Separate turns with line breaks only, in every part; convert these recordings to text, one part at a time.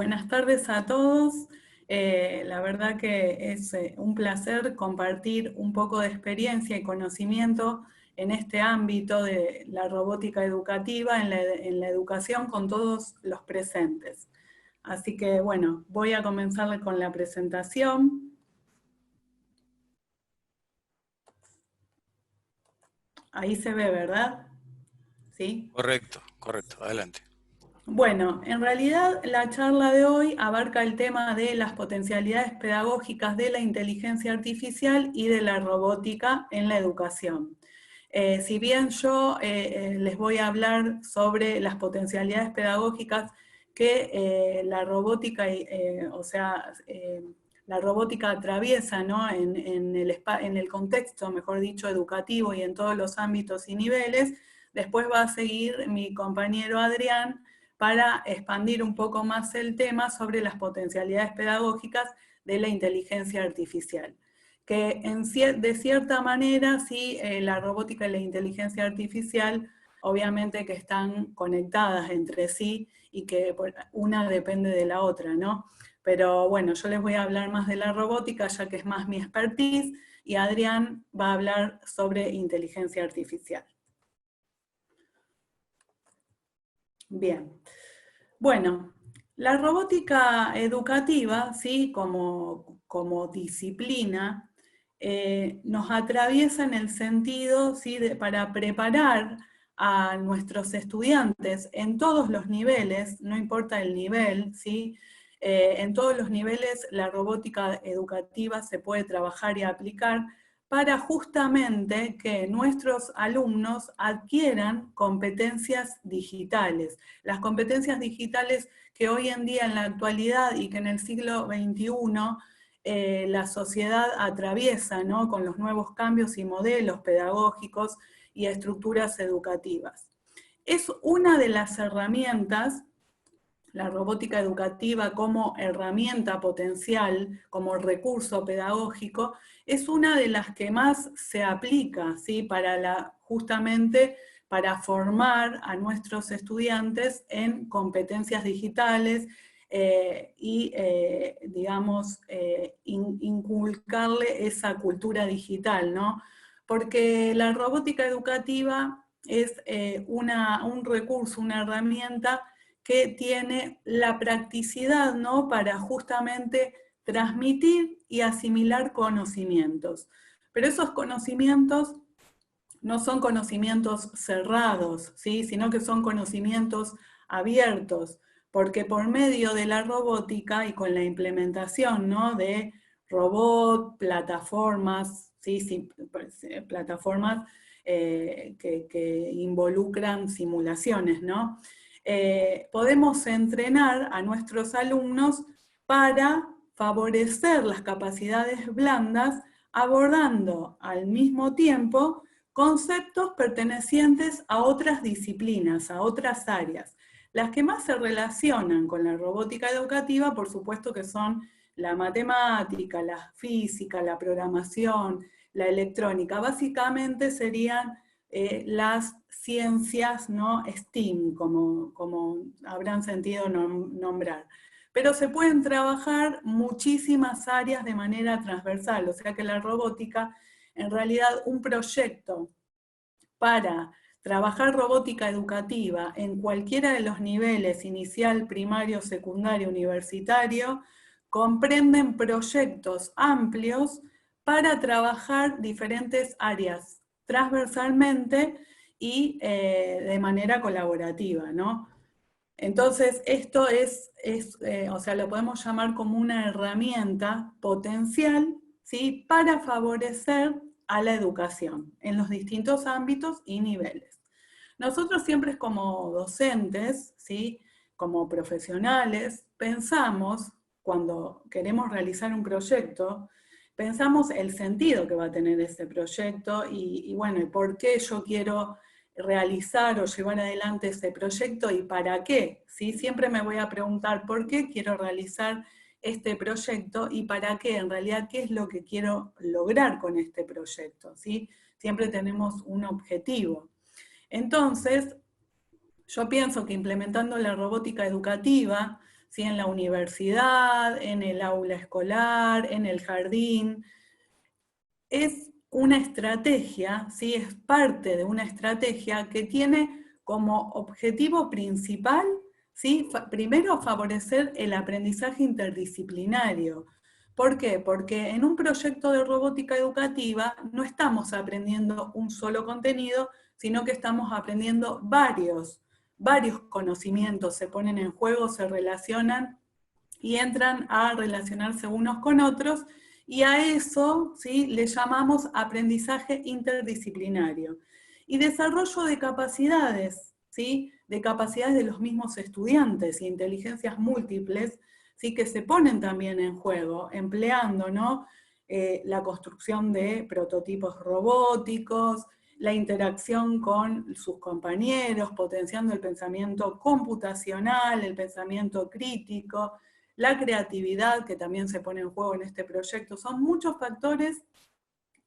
buenas tardes a todos. La verdad que es un placer compartir un poco de experiencia y conocimiento en este ámbito de la robótica educativa en la educación con todos los presentes. Así que bueno, voy a comenzar con la presentación. Ahí se ve, ¿verdad? ¿Sí?
Correcto, correcto, adelante.
Bueno, en realidad la charla de hoy abarca el tema de las potencialidades pedagógicas de la inteligencia artificial y de la robótica en la educación. Si bien yo les voy a hablar sobre las potencialidades pedagógicas que la robótica, la robótica atraviesa, ¿no? en el contexto, mejor dicho, educativo y en todos los ámbitos y niveles, después va a seguir mi compañero Adrián para expandir un poco más el tema sobre las potencialidades pedagógicas de la inteligencia artificial. Que de cierta manera, sí, la robótica y la inteligencia artificial, obviamente que están conectadas entre sí y que una depende de la otra, ¿no? Pero bueno, yo les voy a hablar más de la robótica, ya que es más mi expertise, y Adrián va a hablar sobre inteligencia artificial. Bien. Bueno, la robótica educativa, ¿sí? como disciplina, nos atraviesa en el sentido, ¿sí? para preparar a nuestros estudiantes en todos los niveles, no importa el nivel, ¿sí? En todos los niveles la robótica educativa se puede trabajar y aplicar para justamente que nuestros alumnos adquieran competencias digitales. Las competencias digitales que hoy en día en la actualidad y que en el siglo XXI la sociedad atraviesa, ¿no? con los nuevos cambios y modelos pedagógicos y estructuras educativas. Es una de las herramientas, la robótica educativa como herramienta potencial, como recurso pedagógico, es una de las que más se aplica, ¿sí? Justamente para formar a nuestros estudiantes en competencias digitales digamos, inculcarle esa cultura digital, ¿no? Porque la robótica educativa es un recurso, una herramienta que tiene la practicidad, ¿no? para justamente transmitir y asimilar conocimientos. Pero esos conocimientos no son conocimientos cerrados, ¿sí? sino que son conocimientos abiertos, porque por medio de la robótica y con la implementación, ¿no? de robot, plataformas, ¿sí? plataformas que involucran simulaciones, ¿no? Podemos entrenar a nuestros alumnos para favorecer las capacidades blandas, abordando al mismo tiempo conceptos pertenecientes a otras disciplinas, a otras áreas. Las que más se relacionan con la robótica educativa, por supuesto que son la matemática, la física, la programación, la electrónica. Básicamente serían las ciencias, ¿no? STEAM, como habrán sentido nombrar. Pero se pueden trabajar muchísimas áreas de manera transversal, o sea que la robótica, en realidad un proyecto para trabajar robótica educativa en cualquiera de los niveles, inicial, primario, secundario, universitario, comprenden proyectos amplios para trabajar diferentes áreas transversalmente y de manera colaborativa, ¿no? Entonces, esto o sea, lo podemos llamar como una herramienta potencial, ¿sí? para favorecer a la educación en los distintos ámbitos y niveles. Nosotros siempre como docentes, ¿sí? como profesionales, pensamos, cuando queremos realizar un proyecto, pensamos el sentido que va a tener ese proyecto y bueno, y por qué yo quiero realizar o llevar adelante ese proyecto y para qué. ¿Sí? Siempre me voy a preguntar por qué quiero realizar este proyecto y para qué, en realidad, qué es lo que quiero lograr con este proyecto. ¿Sí? Siempre tenemos un objetivo. Entonces, yo pienso que implementando la robótica educativa, ¿sí? En la universidad, en el aula escolar, en el jardín. Es una estrategia, ¿sí? Es parte de una estrategia que tiene como objetivo principal, ¿sí? Primero, favorecer el aprendizaje interdisciplinario. ¿Por qué? Porque en un proyecto de robótica educativa no estamos aprendiendo un solo contenido, sino que estamos aprendiendo varios conocimientos, se ponen en juego, se relacionan y entran a relacionarse unos con otros, y a eso, ¿sí?, le llamamos aprendizaje interdisciplinario. Y desarrollo de capacidades, ¿sí?, de capacidades de los mismos estudiantes, y inteligencias múltiples, ¿sí?, que se ponen también en juego, empleando, ¿no?, la construcción de prototipos robóticos, la interacción con sus compañeros, potenciando el pensamiento computacional, el pensamiento crítico, la creatividad, que también se pone en juego en este proyecto. Son muchos factores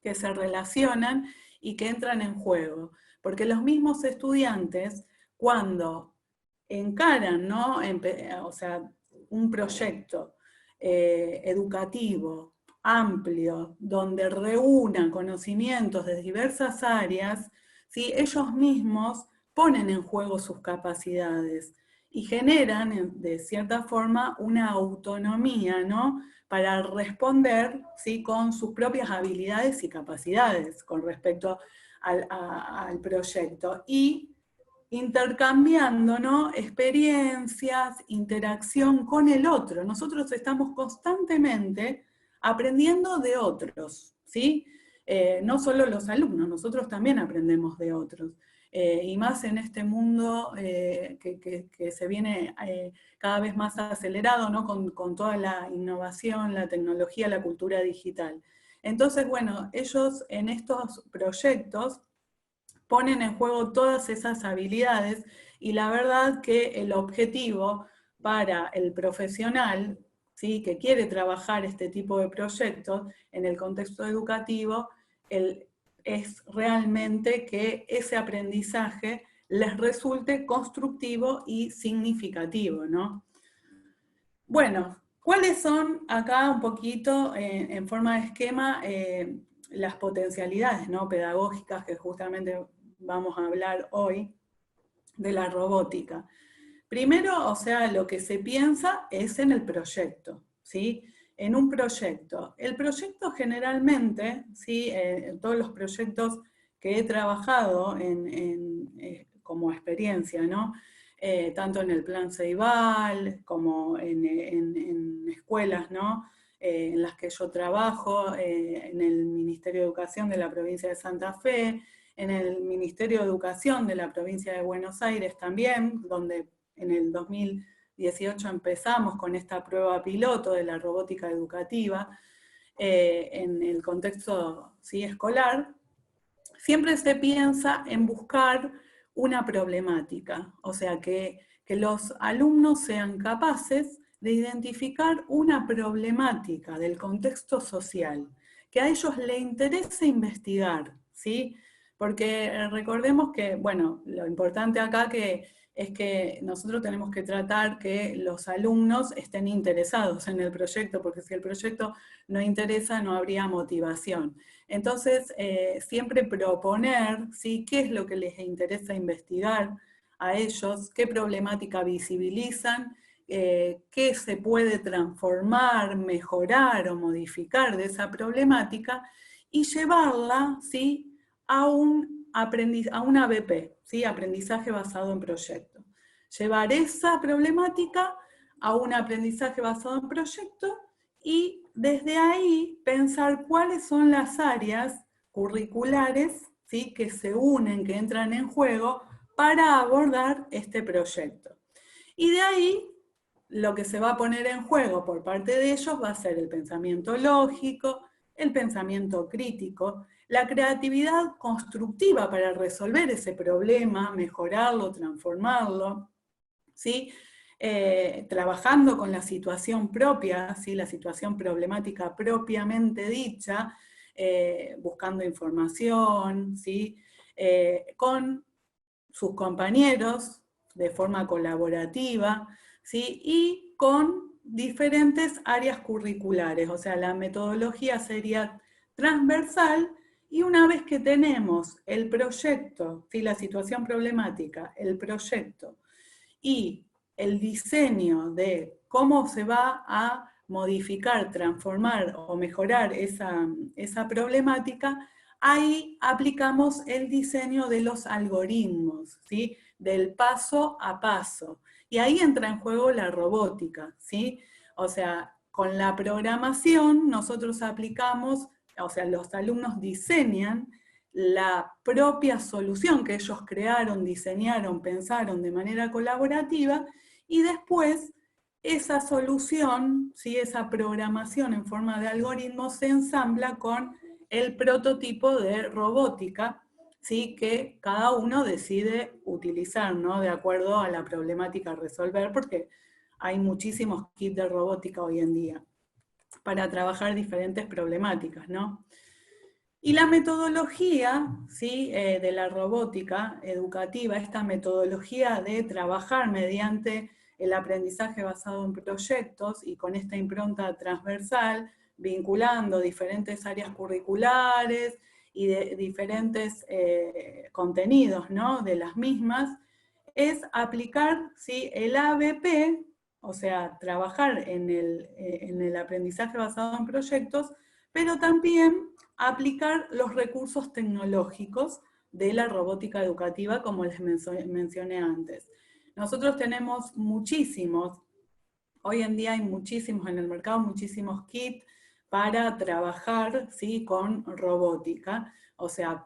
que se relacionan y que entran en juego, porque los mismos estudiantes, cuando encaran, ¿no?, o sea, un proyecto educativo amplio, donde reúnan conocimientos de diversas áreas, ¿sí?, ellos mismos ponen en juego sus capacidades y generan, de cierta forma, una autonomía, ¿no?, para responder, ¿sí?, con sus propias habilidades y capacidades con respecto al proyecto. Y intercambiando, ¿no?, experiencias, interacción con el otro. Nosotros estamos constantemente aprendiendo de otros, ¿sí? No solo los alumnos, nosotros también aprendemos de otros. Y más en este mundo que se viene cada vez más acelerado, ¿no?, con toda la innovación, la tecnología, la cultura digital. Entonces, bueno, ellos en estos proyectos ponen en juego todas esas habilidades, y la verdad que el objetivo para el profesional, ¿sí?, que quiere trabajar este tipo de proyectos en el contexto educativo, es realmente que ese aprendizaje les resulte constructivo y significativo, ¿no? Bueno, ¿cuáles son acá un poquito, en forma de esquema, las potencialidades, ¿no?, pedagógicas que justamente vamos a hablar hoy de la robótica? Primero, o sea, lo que se piensa es en el proyecto, ¿sí? En un proyecto. El proyecto generalmente, ¿sí?, todos los proyectos que he trabajado como experiencia, ¿no?, tanto en el Plan Ceibal como en escuelas, ¿no?, en las que yo trabajo, en el Ministerio de Educación de la provincia de Santa Fe, en el Ministerio de Educación de la provincia de Buenos Aires también, donde en el 2018 empezamos con esta prueba piloto de la robótica educativa en el contexto, ¿sí?, escolar. Siempre se piensa en buscar una problemática, o sea, que los alumnos sean capaces de identificar una problemática del contexto social, que a ellos les interese investigar, ¿sí? Porque recordemos que, bueno, lo importante acá es que nosotros tenemos que tratar que los alumnos estén interesados en el proyecto, porque si el proyecto no interesa, no habría motivación. Entonces, siempre proponer, ¿sí?, qué es lo que les interesa investigar a ellos, qué problemática visibilizan, qué se puede transformar, mejorar o modificar de esa problemática, y llevarla, ¿sí?, a un ABP, ¿sí?, aprendizaje basado en proyecto. Llevar esa problemática a un aprendizaje basado en proyecto, y desde ahí pensar cuáles son las áreas curriculares, ¿sí?, que se unen, que entran en juego para abordar este proyecto. Y de ahí lo que se va a poner en juego por parte de ellos va a ser el pensamiento lógico, el pensamiento crítico, la creatividad constructiva para resolver ese problema, mejorarlo, transformarlo, ¿sí? Trabajando con la situación propia, ¿sí?, la situación problemática propiamente dicha, buscando información, ¿sí?, con sus compañeros de forma colaborativa, ¿sí?, y con diferentes áreas curriculares, o sea, la metodología sería transversal, y una vez que tenemos el proyecto, ¿sí? La situación problemática, el proyecto y el diseño de cómo se va a modificar, transformar o mejorar esa problemática, ahí aplicamos el diseño de los algoritmos, ¿sí? Del paso a paso. Y ahí entra en juego la robótica, ¿sí? O sea, con la programación nosotros aplicamos, o sea, los alumnos diseñan la propia solución que ellos crearon, diseñaron, pensaron de manera colaborativa, y después esa solución, ¿sí? Esa programación en forma de algoritmos se ensambla con el prototipo de robótica, ¿sí? Que cada uno decide utilizar, ¿no? De acuerdo a la problemática a resolver, porque hay muchísimos kits de robótica hoy en día para trabajar diferentes problemáticas, ¿no? Y la metodología, ¿sí? De la robótica educativa, esta metodología de trabajar mediante el aprendizaje basado en proyectos y con esta impronta transversal, vinculando diferentes áreas curriculares y de diferentes contenidos, ¿no? De las mismas, es aplicar, ¿sí? El ABP, o sea, trabajar en el aprendizaje basado en proyectos, pero también aplicar los recursos tecnológicos de la robótica educativa, como les mencioné antes. Nosotros tenemos muchísimos, hoy en día hay muchísimos en el mercado, muchísimos kits para trabajar, ¿sí? Con robótica. O sea,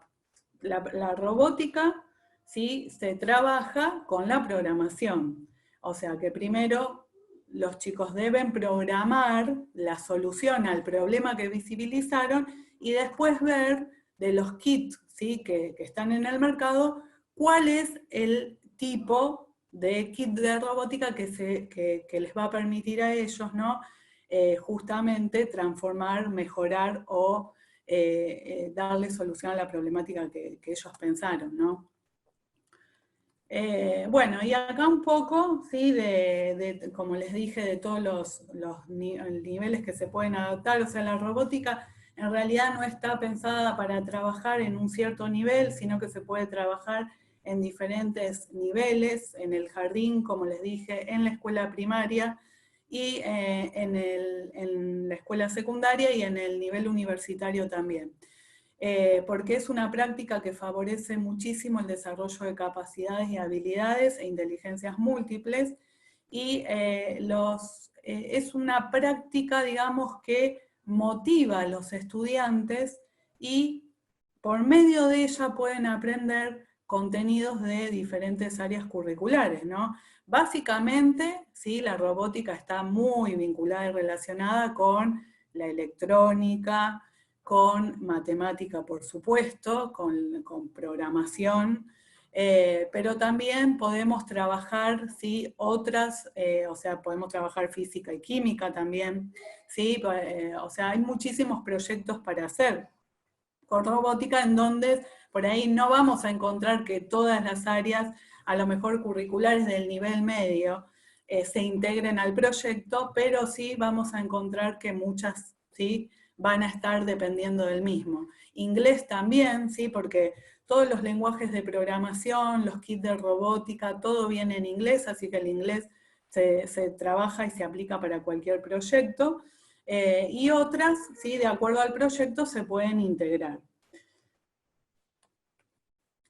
la robótica, ¿sí? Se trabaja con la programación. O sea que primero los chicos deben programar la solución al problema que visibilizaron y después ver de los kits, ¿sí? que están en el mercado, cuál es el tipo de kit de robótica que les va a permitir a ellos, ¿no? Justamente transformar, mejorar o darle solución a la problemática que ellos pensaron, ¿no? Bueno, y acá un poco, ¿sí? Como les dije, de todos los niveles que se pueden adaptar. O sea, la robótica en realidad no está pensada para trabajar en un cierto nivel, sino que se puede trabajar en diferentes niveles, en el jardín, como les dije, en la escuela primaria, y en la escuela secundaria y en el nivel universitario también. Porque es una práctica que favorece muchísimo el desarrollo de capacidades y habilidades e inteligencias múltiples, y es una práctica, digamos, que motiva a los estudiantes y por medio de ella pueden aprender contenidos de diferentes áreas curriculares, ¿no? Básicamente, ¿sí? La robótica está muy vinculada y relacionada con la electrónica, con matemática, por supuesto, con programación, pero también podemos trabajar, ¿sí? Otras, o sea, podemos trabajar física y química también, ¿sí? O sea, hay muchísimos proyectos para hacer con robótica en donde por ahí no vamos a encontrar que todas las áreas, a lo mejor curriculares del nivel medio, se integren al proyecto, pero sí vamos a encontrar que muchas, ¿sí? Van a estar dependiendo del mismo. Inglés también, ¿sí? Porque todos los lenguajes de programación, los kits de robótica, todo viene en inglés, así que el inglés se trabaja y se aplica para cualquier proyecto. Y otras, ¿sí? De acuerdo al proyecto, se pueden integrar.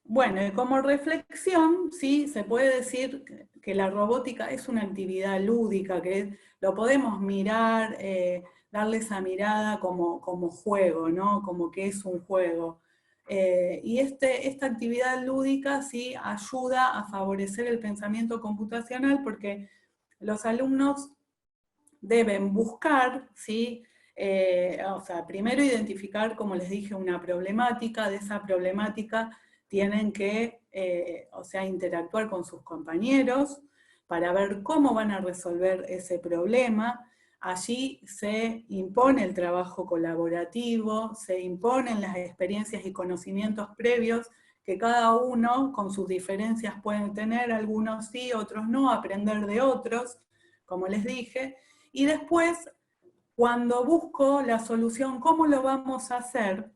Bueno, y como reflexión, ¿sí? Se puede decir que la robótica es una actividad lúdica, que lo podemos mirar, darle esa mirada como juego, ¿no? Como que es un juego. Y esta actividad lúdica, ¿sí? Ayuda a favorecer el pensamiento computacional, porque los alumnos deben buscar, ¿sí? O sea, primero identificar, como les dije, una problemática. De esa problemática tienen que, o sea, interactuar con sus compañeros para ver cómo van a resolver ese problema. Allí se impone el trabajo colaborativo, se imponen las experiencias y conocimientos previos que cada uno con sus diferencias pueden tener, algunos sí, otros no, aprender de otros, como les dije, y después, cuando busco la solución, ¿cómo lo vamos a hacer?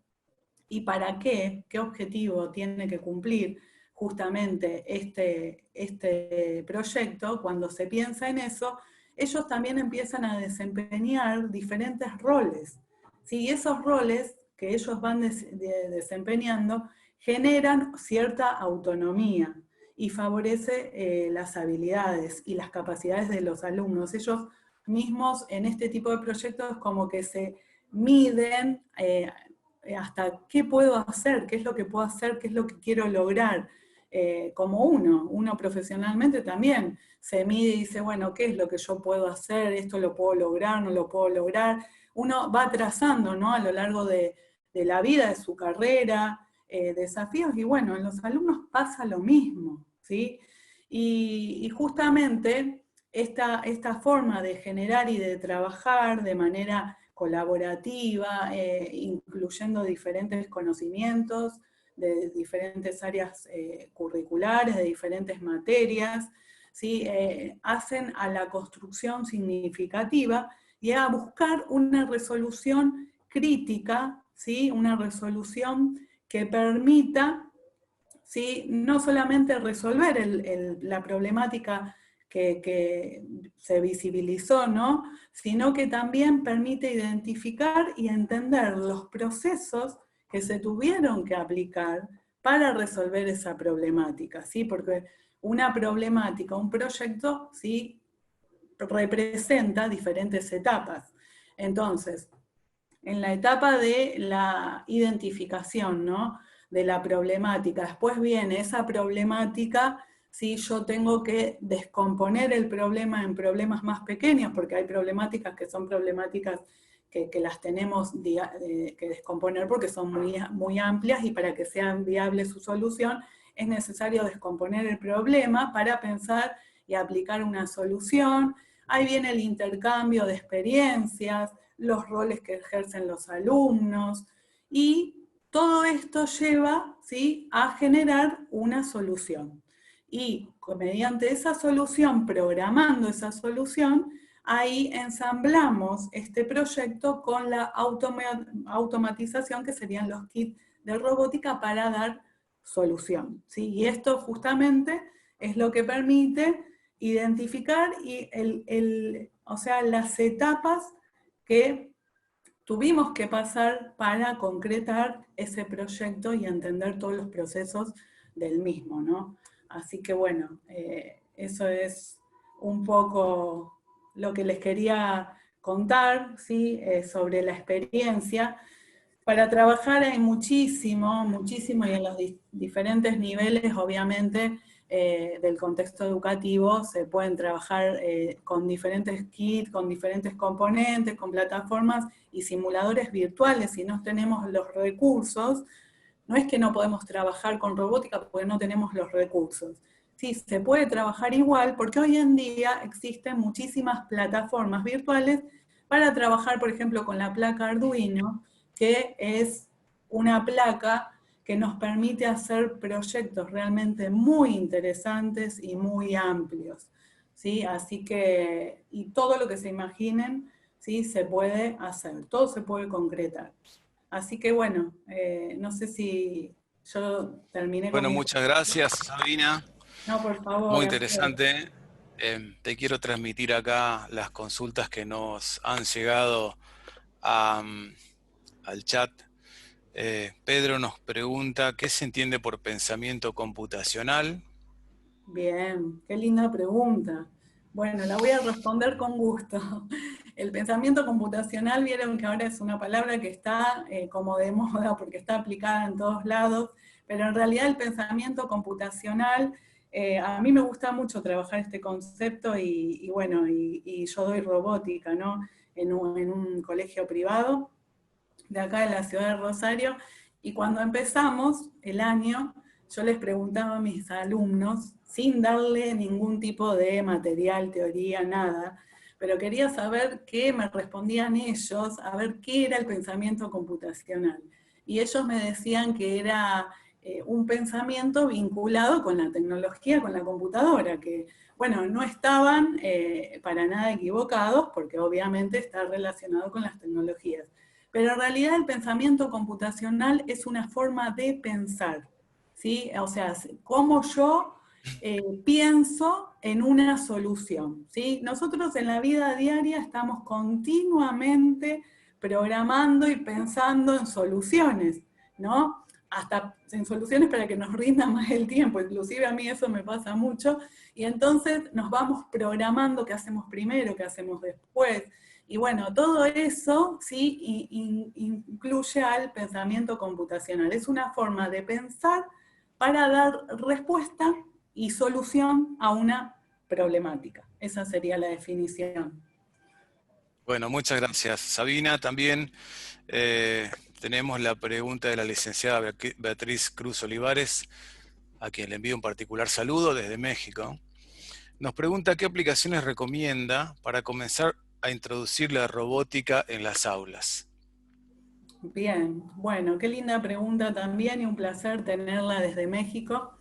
¿Y para qué? ¿Qué objetivo tiene que cumplir justamente este proyecto? Cuando se piensa en eso, ellos también empiezan a desempeñar diferentes roles. ¿Sí? Y esos roles que ellos van desempeñando generan cierta autonomía y favorece las habilidades y las capacidades de los alumnos. Ellos mismos en este tipo de proyectos como que se miden hasta qué puedo hacer, qué es lo que puedo hacer, qué es lo que quiero lograr. Como uno profesionalmente también se mide y dice, bueno, ¿qué es lo que yo puedo hacer? ¿Esto lo puedo lograr? ¿No lo puedo lograr? Uno va trazando, ¿no?, a lo largo de la vida, de su carrera, desafíos, y bueno, en los alumnos pasa lo mismo, ¿sí? Y justamente esta forma de generar y de trabajar de manera colaborativa, incluyendo diferentes conocimientos de diferentes áreas curriculares, de diferentes materias, ¿sí? Hacen a la construcción significativa y a buscar una resolución crítica, ¿sí? Una resolución que permita, ¿sí?, no solamente resolver la problemática que se visibilizó, ¿no?, sino que también permite identificar y entender los procesos que se tuvieron que aplicar para resolver esa problemática, ¿sí? Porque una problemática, un proyecto, ¿sí?, representa diferentes etapas. Entonces, en la etapa de la identificación, ¿no?, de la problemática, después viene esa problemática, ¿sí? Yo tengo que descomponer el problema en problemas más pequeños, porque hay problemáticas que son problemáticas que las tenemos que descomponer porque son muy amplias, y para que sea viable su solución es necesario descomponer el problema para pensar y aplicar una solución. Ahí viene el intercambio de experiencias, los roles que ejercen los alumnos, y todo esto lleva, ¿sí?, a generar una solución. Y mediante esa solución, programando esa solución, ahí ensamblamos este proyecto con la automatización, que serían los kits de robótica para dar solución, ¿sí? Y esto justamente es lo que permite identificar o sea, las etapas que tuvimos que pasar para concretar ese proyecto y entender todos los procesos del mismo, ¿no? Así que bueno, eso es un poco lo que les quería contar, ¿sí?, sobre la experiencia. Para trabajar hay muchísimo, y en los diferentes niveles, obviamente, del contexto educativo, se pueden trabajar con diferentes kits, con diferentes componentes, con plataformas y simuladores virtuales. Si no tenemos los recursos, no es que no podemos trabajar con robótica porque no tenemos los recursos. Sí, se puede trabajar igual, porque hoy en día existen muchísimas plataformas virtuales para trabajar, por ejemplo, con la placa Arduino, que es una placa que nos permite hacer proyectos realmente muy interesantes y muy amplios, ¿sí? Así que, y todo lo que se imaginen, ¿sí?, se puede hacer, todo se puede concretar. Así que bueno, no sé si yo terminé con
Bueno,
mi...
muchas gracias, Sabina.
No, por favor,
Muy
a ustedes.
interesante. Te quiero transmitir acá las consultas que nos han llegado al chat. Pedro nos pregunta, ¿qué se entiende por pensamiento computacional?
Bien, qué linda pregunta. Bueno, la voy a responder con gusto. El pensamiento computacional, vieron que ahora es una palabra que está como de moda porque está aplicada en todos lados, pero en realidad el pensamiento computacional, a mí me gusta mucho trabajar este concepto y bueno, y yo doy robótica, ¿no?, en un colegio privado de acá de la ciudad de Rosario, y cuando empezamos el año, yo les preguntaba a mis alumnos, sin darle ningún tipo de material, teoría, nada, pero quería saber qué me respondían ellos, a ver qué era el pensamiento computacional. Y ellos me decían que era un pensamiento vinculado con la tecnología, con la computadora, que, bueno, no estaban para nada equivocados, porque obviamente está relacionado con las tecnologías. Pero en realidad el pensamiento computacional es una forma de pensar, ¿sí? O sea, cómo yo pienso en una solución, ¿sí? Nosotros en la vida diaria estamos continuamente programando y pensando en soluciones, ¿no? Hasta en soluciones para que nos rinda más el tiempo, inclusive a mí eso me pasa mucho, y entonces nos vamos programando qué hacemos primero, qué hacemos después, y bueno, todo eso sí incluye al pensamiento computacional, es una forma de pensar para dar respuesta y solución a una problemática. Esa sería la definición.
Bueno, muchas gracias. Sabina, también tenemos la pregunta de la licenciada Beatriz Cruz Olivares, a quien le envío un particular saludo desde México. Nos pregunta qué aplicaciones recomienda para comenzar a introducir la robótica en las aulas.
Bien, bueno, qué linda pregunta también y un placer tenerla desde México.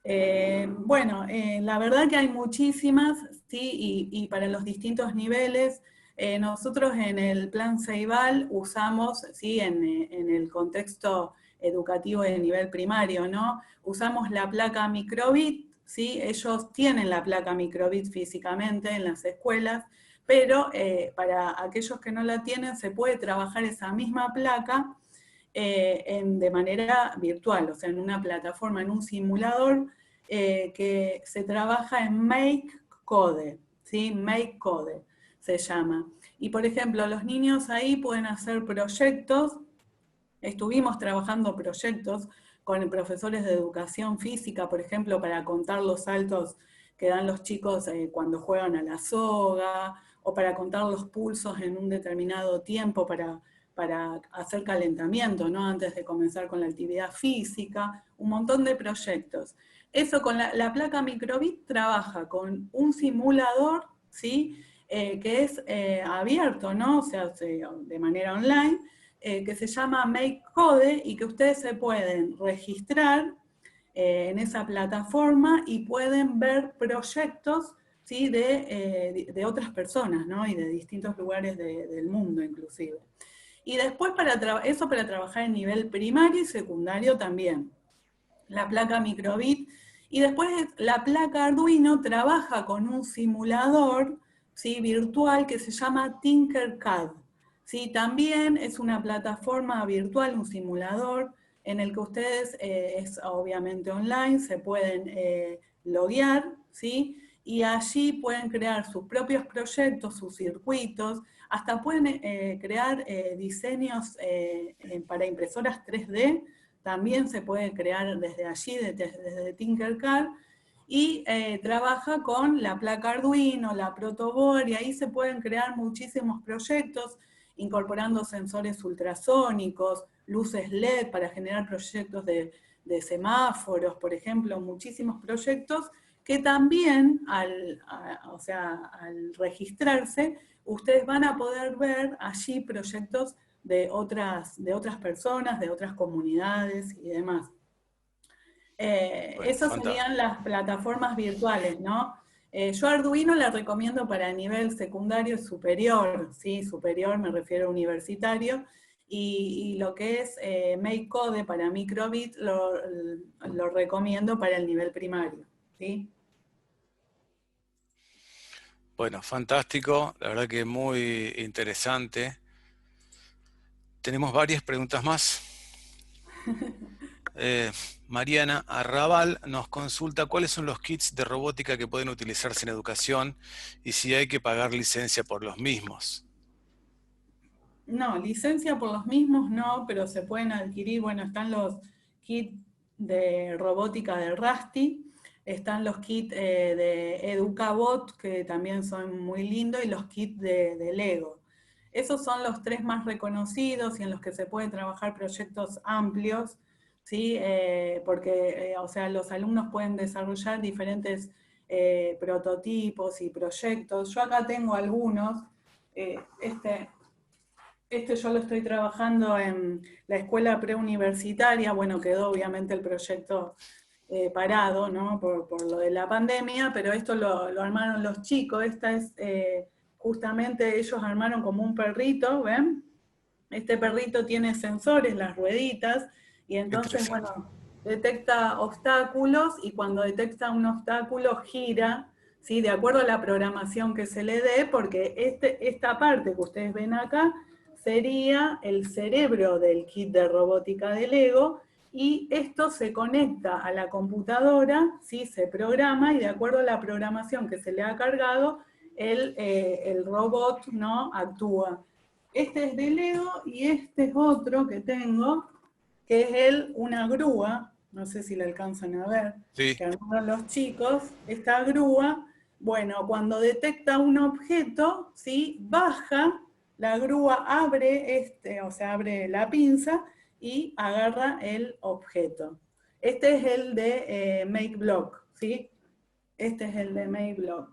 La verdad que hay muchísimas, ¿sí? Y para los distintos niveles. Nosotros en el Plan Ceibal usamos, ¿sí? En el contexto educativo de nivel primario, ¿no? Usamos la placa microbit, ¿sí? Ellos tienen la placa microbit físicamente en las escuelas, pero para aquellos que no la tienen se puede trabajar esa misma placa de manera virtual, o sea, en una plataforma, en un simulador que se trabaja en MakeCode, ¿sí? MakeCode se llama. Y por ejemplo, los niños ahí pueden hacer proyectos, estuvimos trabajando proyectos con profesores de educación física, por ejemplo, para contar los saltos que dan los chicos cuando juegan a la soga, o para contar los pulsos en un determinado tiempo para hacer calentamiento, ¿no? Antes de comenzar con la actividad física, un montón de proyectos. Eso con la placa microbit trabaja con un simulador, ¿sí? Que es abierto, ¿no? O sea, de manera online, que se llama MakeCode y que ustedes se pueden registrar en esa plataforma y pueden ver proyectos, ¿sí? de otras personas, ¿no? Y de distintos lugares del mundo inclusive. Y después eso para trabajar en nivel primario y secundario también. La placa microbit. Y después la placa Arduino trabaja con un simulador, ¿sí? Virtual que se llama Tinkercad. ¿Sí? También es una plataforma virtual, un simulador, en el que ustedes, es obviamente online, se pueden loguear, ¿sí? Y allí pueden crear sus propios proyectos, sus circuitos, hasta pueden crear diseños para impresoras 3D, también se puede crear desde allí, desde Tinkercad, y trabaja con la placa Arduino, la protoboard, y ahí se pueden crear muchísimos proyectos, incorporando sensores ultrasónicos, luces LED para generar proyectos de semáforos, por ejemplo, muchísimos proyectos que también al registrarse, ustedes van a poder ver allí proyectos de otras personas, de otras comunidades y demás.
Bueno,
Esas serían las plataformas virtuales, ¿no? Yo Arduino la recomiendo para nivel secundario superior, ¿sí? Superior me refiero a universitario, y lo que es MakeCode para microbit lo recomiendo para el nivel primario, ¿sí?
Bueno, fantástico, la verdad que muy interesante. Tenemos varias preguntas más. Mariana Arrabal nos consulta cuáles son los kits de robótica que pueden utilizarse en educación y si hay que pagar licencia por los mismos.
No, licencia por los mismos no, pero se pueden adquirir, bueno, están los kits de robótica de Rusty, están los kits de EducaBot, que también son muy lindos, y los kits de Lego. Esos son los tres más reconocidos y en los que se pueden trabajar proyectos amplios, ¿sí? Porque o sea, los alumnos pueden desarrollar diferentes prototipos y proyectos. Yo acá tengo algunos. Este yo lo estoy trabajando en la escuela preuniversitaria, bueno, quedó obviamente el proyecto parado, ¿no? Por lo de la pandemia, pero esto lo armaron los chicos, esta es, justamente ellos armaron como un perrito, ¿ven? Este perrito tiene sensores, las rueditas, y entonces,
Interesante.
bueno, detecta obstáculos, y cuando detecta un obstáculo gira, ¿sí? De acuerdo a la programación que se le dé, porque esta parte que ustedes ven acá sería el cerebro del kit de robótica de Lego, y esto se conecta a la computadora, ¿sí? Se programa, y de acuerdo a la programación que se le ha cargado, el robot, ¿no? Actúa. Este es de Lego, y este es otro que tengo, que es una grúa, no sé si la alcanzan a ver,
Sí,
que armaron los chicos. Esta grúa, bueno, cuando detecta un objeto, ¿sí? Baja, la grúa abre, o sea, abre la pinza y agarra el objeto. Este es el de Make Block, ¿sí? Este es el de Make Block.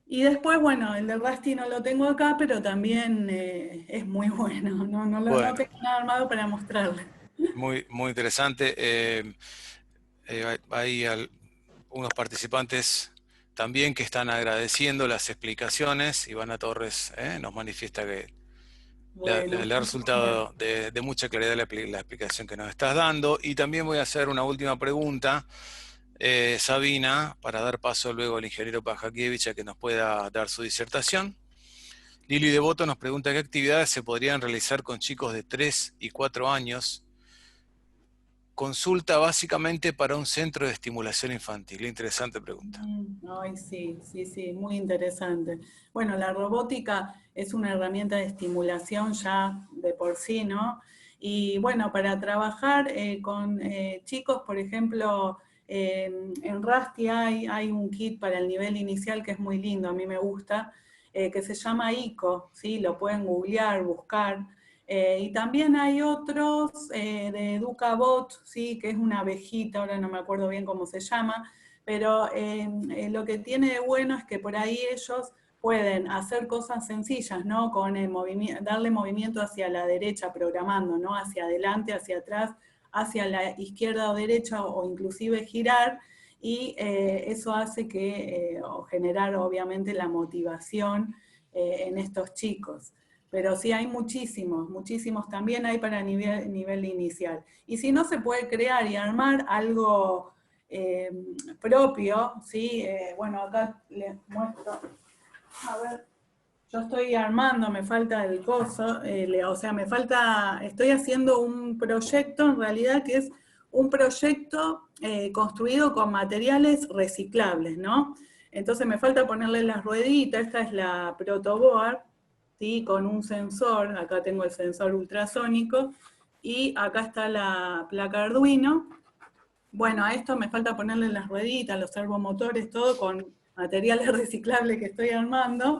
Y después, bueno, el de Rusty no lo tengo acá, pero también es muy bueno. No
bueno,
tengo nada armado para mostrarle.
muy interesante. Hay unos participantes también que están agradeciendo las explicaciones. Ivana Torres nos manifiesta que
Bueno,
le ha
muchas gracias.
resultado de mucha claridad la explicación que nos estás dando. Y también voy a hacer una última pregunta, Sabina, para dar paso luego al ingeniero Pajakiewicz a que nos pueda dar su disertación. Lili Devoto nos pregunta qué actividades se podrían realizar con chicos de 3 y 4 años. Consulta básicamente para un centro de estimulación infantil. Interesante pregunta.
Ay, sí, sí, sí, muy interesante. Bueno, la robótica es una herramienta de estimulación ya de por sí, ¿no? Y bueno, para trabajar con chicos, por ejemplo, en Rusty hay un kit para el nivel inicial que es muy lindo, a mí me gusta, que se llama ICO, ¿sí? Lo pueden googlear, buscar. Y también hay otros de EducaBot, ¿sí? Que es una abejita, ahora no me acuerdo bien cómo se llama, pero lo que tiene de bueno es que por ahí ellos pueden hacer cosas sencillas, ¿no? Con el darle movimiento hacia la derecha programando, ¿no? Hacia adelante, hacia atrás, hacia la izquierda o derecha, o inclusive girar, y eso hace que, o generar obviamente la motivación en estos chicos. Pero sí hay muchísimos, muchísimos también hay para nivel inicial. Y si no, se puede crear y armar algo propio, ¿sí? Bueno, acá les muestro, a ver, yo estoy armando, me falta el coso, o sea, me falta, estoy haciendo un proyecto en realidad que es un proyecto construido con materiales reciclables, ¿no? Entonces me falta ponerle las rueditas, esta es la protoboard, ¿sí? Con un sensor, acá tengo el sensor ultrasónico, y acá está la placa Arduino. Bueno, a esto me falta ponerle las rueditas, los servomotores, todo con materiales reciclables que estoy armando,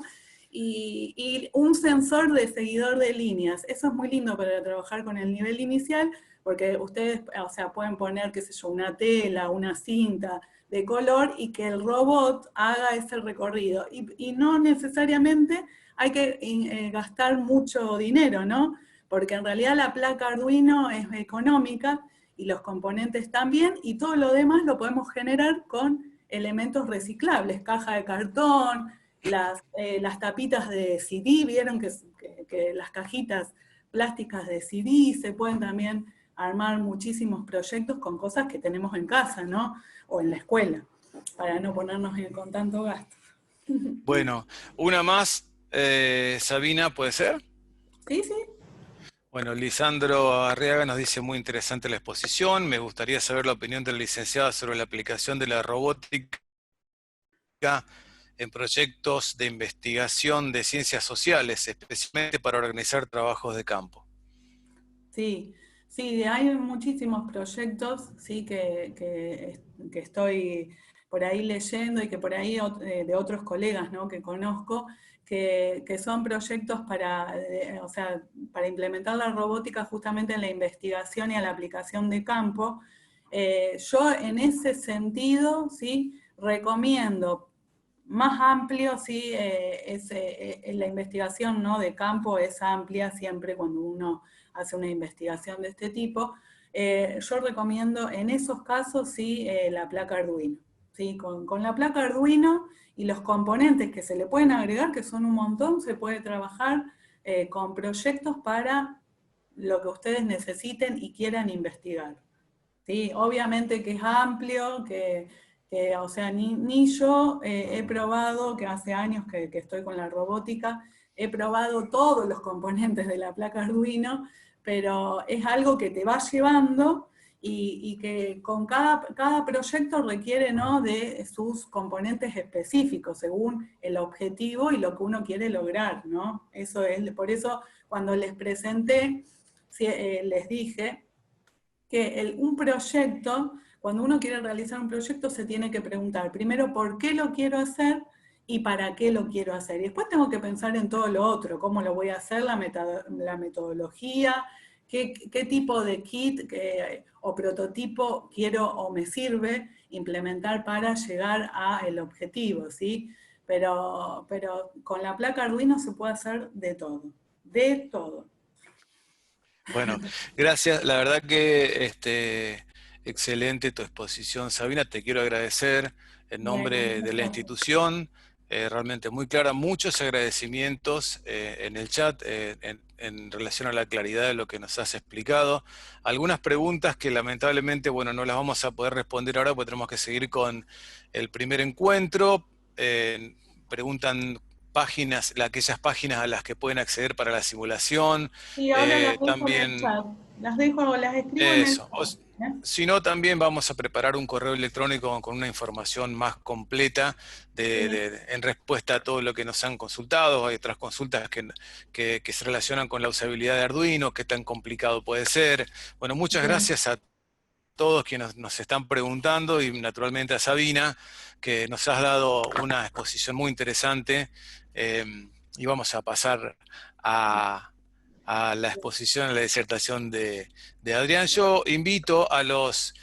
y un sensor de seguidor de líneas. Eso es muy lindo para trabajar con el nivel inicial, porque ustedes, o sea, pueden poner, qué sé yo, una tela, una cinta de color, y que el robot haga ese recorrido. Y no necesariamente hay que gastar mucho dinero, ¿no? Porque en realidad la placa Arduino es económica, y los componentes también, y todo lo demás lo podemos generar con elementos reciclables, caja de cartón, las tapitas de CD, vieron que las cajitas plásticas de CD, se pueden también armar muchísimos proyectos con cosas que tenemos en casa, ¿no? O en la escuela, para no ponernos con tanto gasto.
Bueno, una más, Sabina, ¿puede ser?
Sí, sí.
Bueno, Lisandro Arriaga nos dice muy interesante la exposición. Me gustaría saber la opinión del licenciado sobre la aplicación de la robótica en proyectos de investigación de ciencias sociales, especialmente para organizar trabajos de campo.
Sí, sí, hay muchísimos proyectos, sí, que estoy por ahí leyendo, y que por ahí de otros colegas, ¿no? Que conozco, que son proyectos para, o sea, para implementar la robótica justamente en la investigación y a la aplicación de campo. Yo en ese sentido, sí, recomiendo más amplio, sí, la investigación, ¿no?, de campo es amplia siempre cuando uno hace una investigación de este tipo. Yo recomiendo en esos casos, sí, la placa Arduino. ¿Sí? Con la placa Arduino y los componentes que se le pueden agregar, que son un montón, se puede trabajar con proyectos para lo que ustedes necesiten y quieran investigar. ¿Sí? Obviamente que es amplio, o sea, ni yo he probado, que hace años que estoy con la robótica, he probado todos los componentes de la placa Arduino, pero es algo que te va llevando y que con cada proyecto requiere, ¿no?, de sus componentes específicos, según el objetivo y lo que uno quiere lograr, ¿no? Por eso cuando les presenté, les dije que un proyecto, cuando uno quiere realizar un proyecto, se tiene que preguntar primero por qué lo quiero hacer y para qué lo quiero hacer. Y después tengo que pensar en todo lo otro, cómo lo voy a hacer, la metodología, qué tipo de kit o prototipo quiero o me sirve implementar para llegar al objetivo, ¿sí? Pero con la placa Arduino se puede hacer de todo, de todo.
Bueno, gracias. La verdad que excelente tu exposición, Sabina. Te quiero agradecer en
Bueno,
nombre de la institución, realmente muy clara. Muchos agradecimientos en el chat en relación a la claridad de lo que nos has explicado. Algunas preguntas que lamentablemente, bueno, no las vamos a poder responder ahora porque tenemos que seguir con el primer encuentro. Preguntan aquellas páginas a las que pueden acceder para la simulación.
sí, ahora las dejo en el
También
chat. Las dejo, las escribo en el
eso.
chat. ¿Eh?
Si no, también vamos a preparar un correo electrónico con una información más completa
Sí,
en respuesta a todo lo que nos han consultado. Hay otras consultas que se relacionan con la usabilidad de Arduino, qué tan complicado puede ser. Bueno, muchas
bien.
gracias a todos quienes nos están preguntando y naturalmente a Sabina, que nos has dado una exposición muy interesante. eh, y vamos a pasar a la exposición, a la disertación de Adrián. Yo invito a los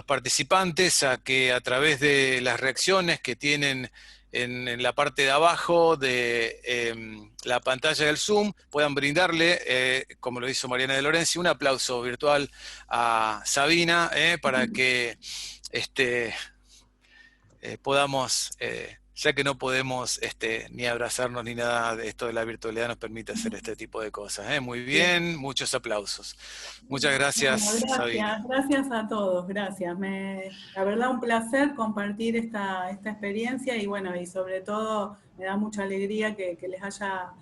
participantes a que a través de las reacciones que tienen en la parte de abajo de la pantalla del Zoom, puedan brindarle, como lo hizo Mariana de Lorenzi, un aplauso virtual a Sabina para que podamos, ya que no podemos ni abrazarnos ni nada, de esto de la virtualidad nos permite hacer este tipo de cosas. Muy
Bien.
bien, muchos aplausos. Muchas gracias,
Bueno,
Sabina.
gracias a todos, gracias. La verdad un placer compartir esta experiencia y bueno, y sobre todo me da mucha alegría que les haya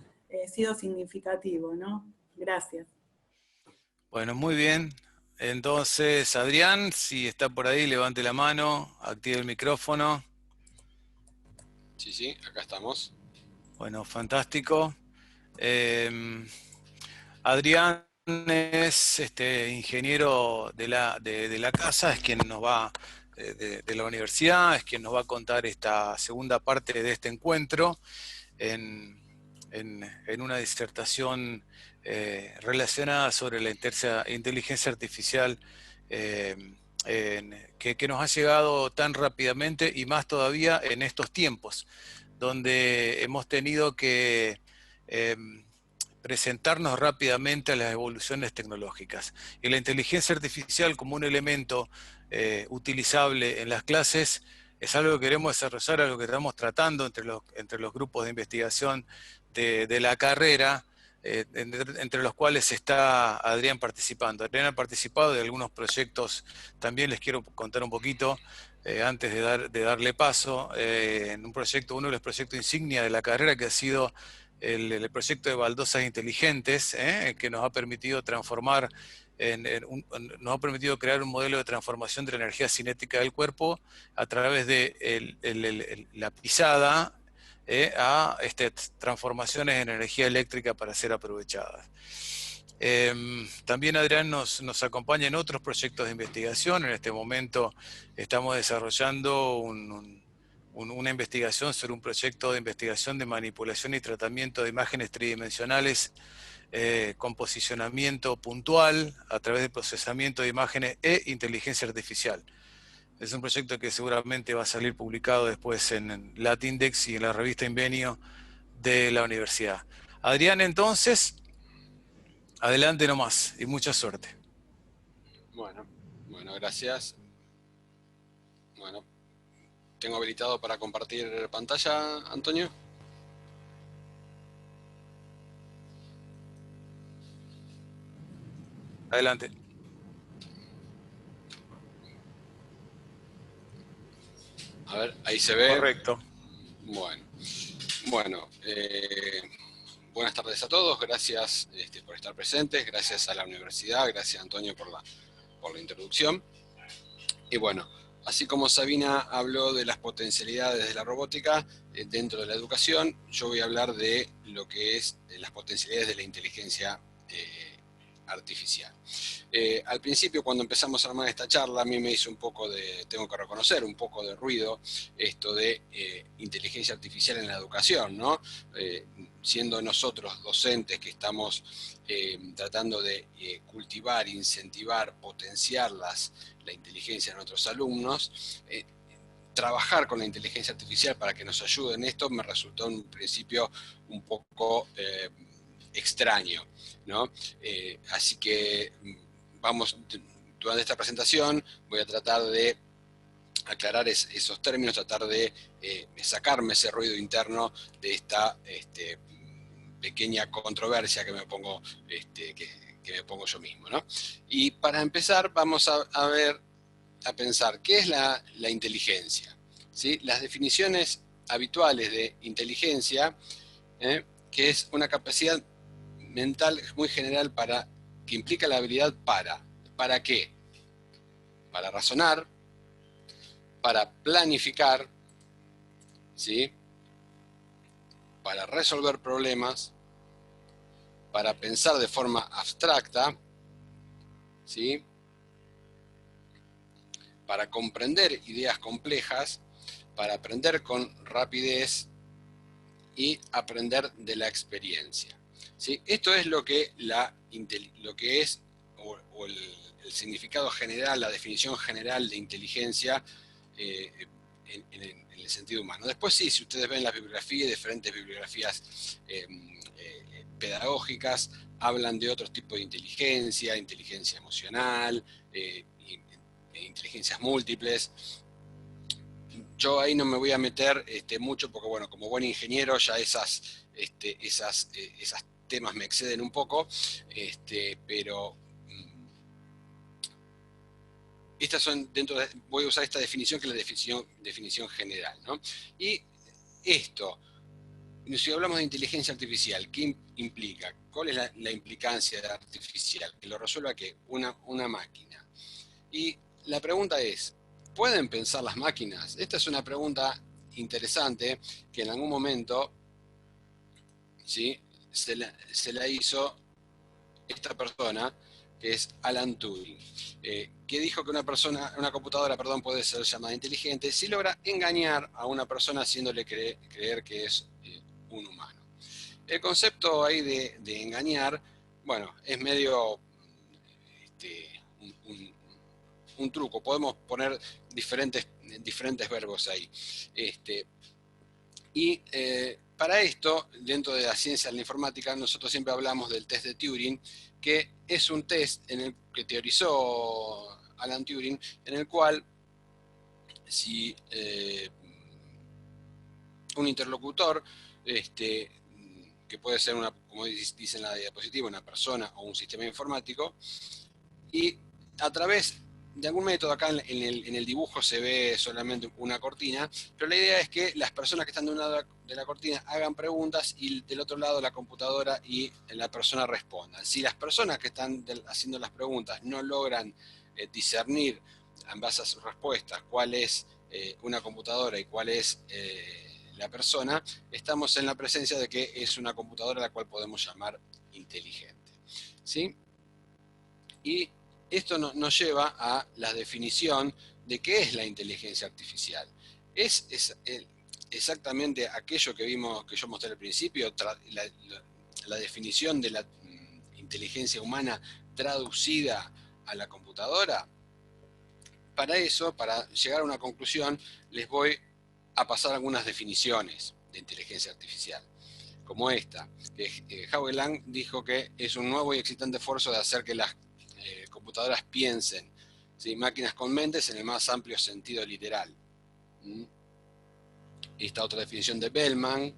sido significativo, ¿no? Gracias.
Bueno, muy bien. Entonces, Adrián, si está por ahí, levante la mano, active el micrófono.
Sí, sí, acá estamos.
Bueno, fantástico. Adrián es ingeniero de la casa, es quien nos va, de la universidad, es quien nos va a contar esta segunda parte de este encuentro en, en una disertación relacionada sobre la inteligencia artificial que nos ha llegado tan rápidamente y más todavía en estos tiempos, donde hemos tenido que presentarnos rápidamente a las evoluciones tecnológicas. Y la inteligencia artificial como un elemento utilizable en las clases es algo que queremos desarrollar, algo que estamos tratando entre los grupos de investigación de la carrera, entre los cuales está Adrián participando. Adrián ha participado de algunos proyectos, también les quiero contar un poquito, antes de darle paso, en uno de los proyectos insignia de la carrera que ha sido el proyecto de baldosas inteligentes, que nos ha permitido transformar, nos ha permitido crear un modelo de transformación de la energía cinética del cuerpo a través de la pisada a transformaciones en energía eléctrica para ser aprovechadas. También Adrián nos acompaña en otros proyectos de investigación. En este momento estamos desarrollando una investigación sobre un proyecto de investigación de manipulación y tratamiento de imágenes tridimensionales con posicionamiento puntual a través del procesamiento de imágenes e inteligencia artificial. Es un proyecto que seguramente va a salir publicado después en Latindex y en la revista Invenio de la universidad. Adrián, entonces, adelante nomás y mucha suerte.
Bueno, gracias. Bueno, tengo habilitado para compartir pantalla, Antonio.
Adelante.
A ver, ahí se ve.
Correcto.
Bueno, buenas tardes a todos, gracias por estar presentes, gracias a la universidad, gracias Antonio por la introducción. Y bueno, así como Sabina habló de las potencialidades de la robótica dentro de la educación, yo voy a hablar de lo que es las potencialidades de la inteligencia artificial. Al principio, cuando empezamos a armar esta charla, a mí me hizo un poco de, tengo que reconocer, un poco de ruido esto de inteligencia artificial en la educación, ¿no? Siendo nosotros docentes que estamos tratando de cultivar, incentivar, potenciar la inteligencia de nuestros alumnos, trabajar con la inteligencia artificial para que nos ayude en esto me resultó en un principio un poco extraño, ¿no? Así que durante esta presentación voy a tratar de aclarar esos términos, tratar de sacarme ese ruido interno de esta pequeña controversia que me pongo, que me pongo yo mismo, ¿no? Y para empezar vamos a pensar qué es la inteligencia, ¿sí? Las definiciones habituales de inteligencia, que es una capacidad mental muy general que implica la habilidad ¿para qué? Para razonar, para planificar, ¿sí? Para resolver problemas, para pensar de forma abstracta, ¿sí? Para comprender ideas complejas, para aprender con rapidez y aprender de la experiencia. ¿Sí? Esto es lo que es el significado general, la definición general de inteligencia en el sentido humano. Después sí, si ustedes ven las bibliografías, diferentes bibliografías pedagógicas, hablan de otros tipos de inteligencia emocional, inteligencias múltiples. Yo ahí no me voy a meter mucho porque, bueno, como buen ingeniero ya esas temas me exceden un poco, pero estas son voy a usar esta definición que es la definición general, ¿no? Y esto, si hablamos de inteligencia artificial, ¿qué implica? ¿Cuál es la implicancia de artificial? Que lo resuelva ¿qué? Una máquina. Y la pregunta es, ¿pueden pensar las máquinas? Esta es una pregunta interesante que en algún momento, ¿sí? se la hizo esta persona, que es Alan Turing, que dijo que una computadora, puede ser llamada inteligente si logra engañar a una persona haciéndole creer que es un humano. El concepto ahí de engañar, bueno, es medio un truco, podemos poner diferentes verbos ahí. Para esto, dentro de la ciencia de la informática, nosotros siempre hablamos del test de Turing, que es un test que teorizó Alan Turing, en el cual si un interlocutor, que puede ser como dice en la diapositiva, una persona o un sistema informático, y a través de algún método, acá en el dibujo se ve solamente una cortina, pero la idea es que las personas que están de un lado de la cortina hagan preguntas y del otro lado la computadora y la persona respondan. Si las personas que están haciendo las preguntas no logran discernir en base a sus respuestas cuál es una computadora y cuál es la persona, estamos en la presencia de que es una computadora a la cual podemos llamar inteligente, ¿sí? Y esto nos lleva a la definición de qué es la inteligencia artificial. Es exactamente aquello que yo mostré al principio, la definición de la inteligencia humana traducida a la computadora. para eso, para llegar a una conclusión, les voy a pasar algunas definiciones de inteligencia artificial, como esta, que Howe Lang dijo que es un nuevo y excitante esfuerzo de hacer que las computadoras piensen, ¿sí? Máquinas con mentes en el más amplio sentido literal. Esta otra definición de Bellman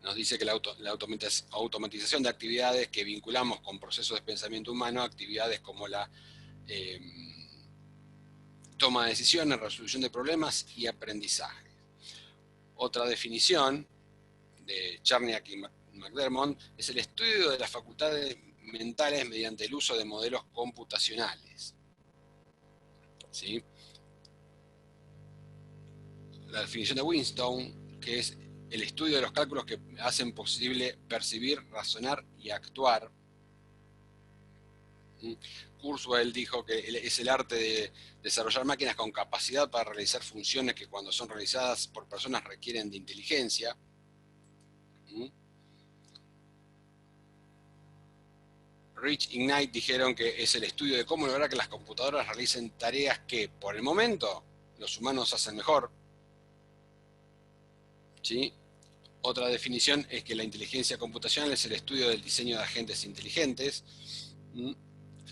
nos dice que la automatización de actividades que vinculamos con procesos de pensamiento humano, actividades como la toma de decisiones, resolución de problemas y aprendizaje. Otra definición de Charniak y McDermott es el estudio de las facultades mentales mediante el uso de modelos computacionales. ¿Sí? La definición de Winston, que es el estudio de los cálculos que hacen posible percibir, razonar y actuar. Kurzweil dijo que es el arte de desarrollar máquinas con capacidad para realizar funciones que cuando son realizadas por personas requieren de inteligencia. Rich y Knight dijeron que es el estudio de cómo lograr que las computadoras realicen tareas que, por el momento, los humanos hacen mejor. ¿Sí? Otra definición es que la inteligencia computacional es el estudio del diseño de agentes inteligentes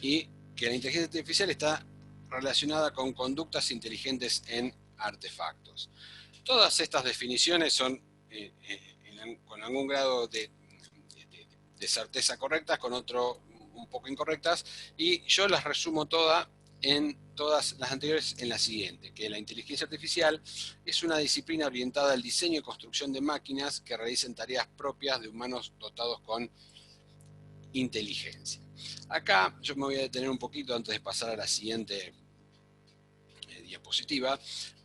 y que la inteligencia artificial está relacionada con conductas inteligentes en artefactos. Todas estas definiciones son con algún grado de certeza correctas, con otro un poco incorrectas, y yo las resumo todas las anteriores en la siguiente, que la inteligencia artificial es una disciplina orientada al diseño y construcción de máquinas que realicen tareas propias de humanos dotados con inteligencia. Acá yo me voy a detener un poquito antes de pasar a la siguiente diapositiva,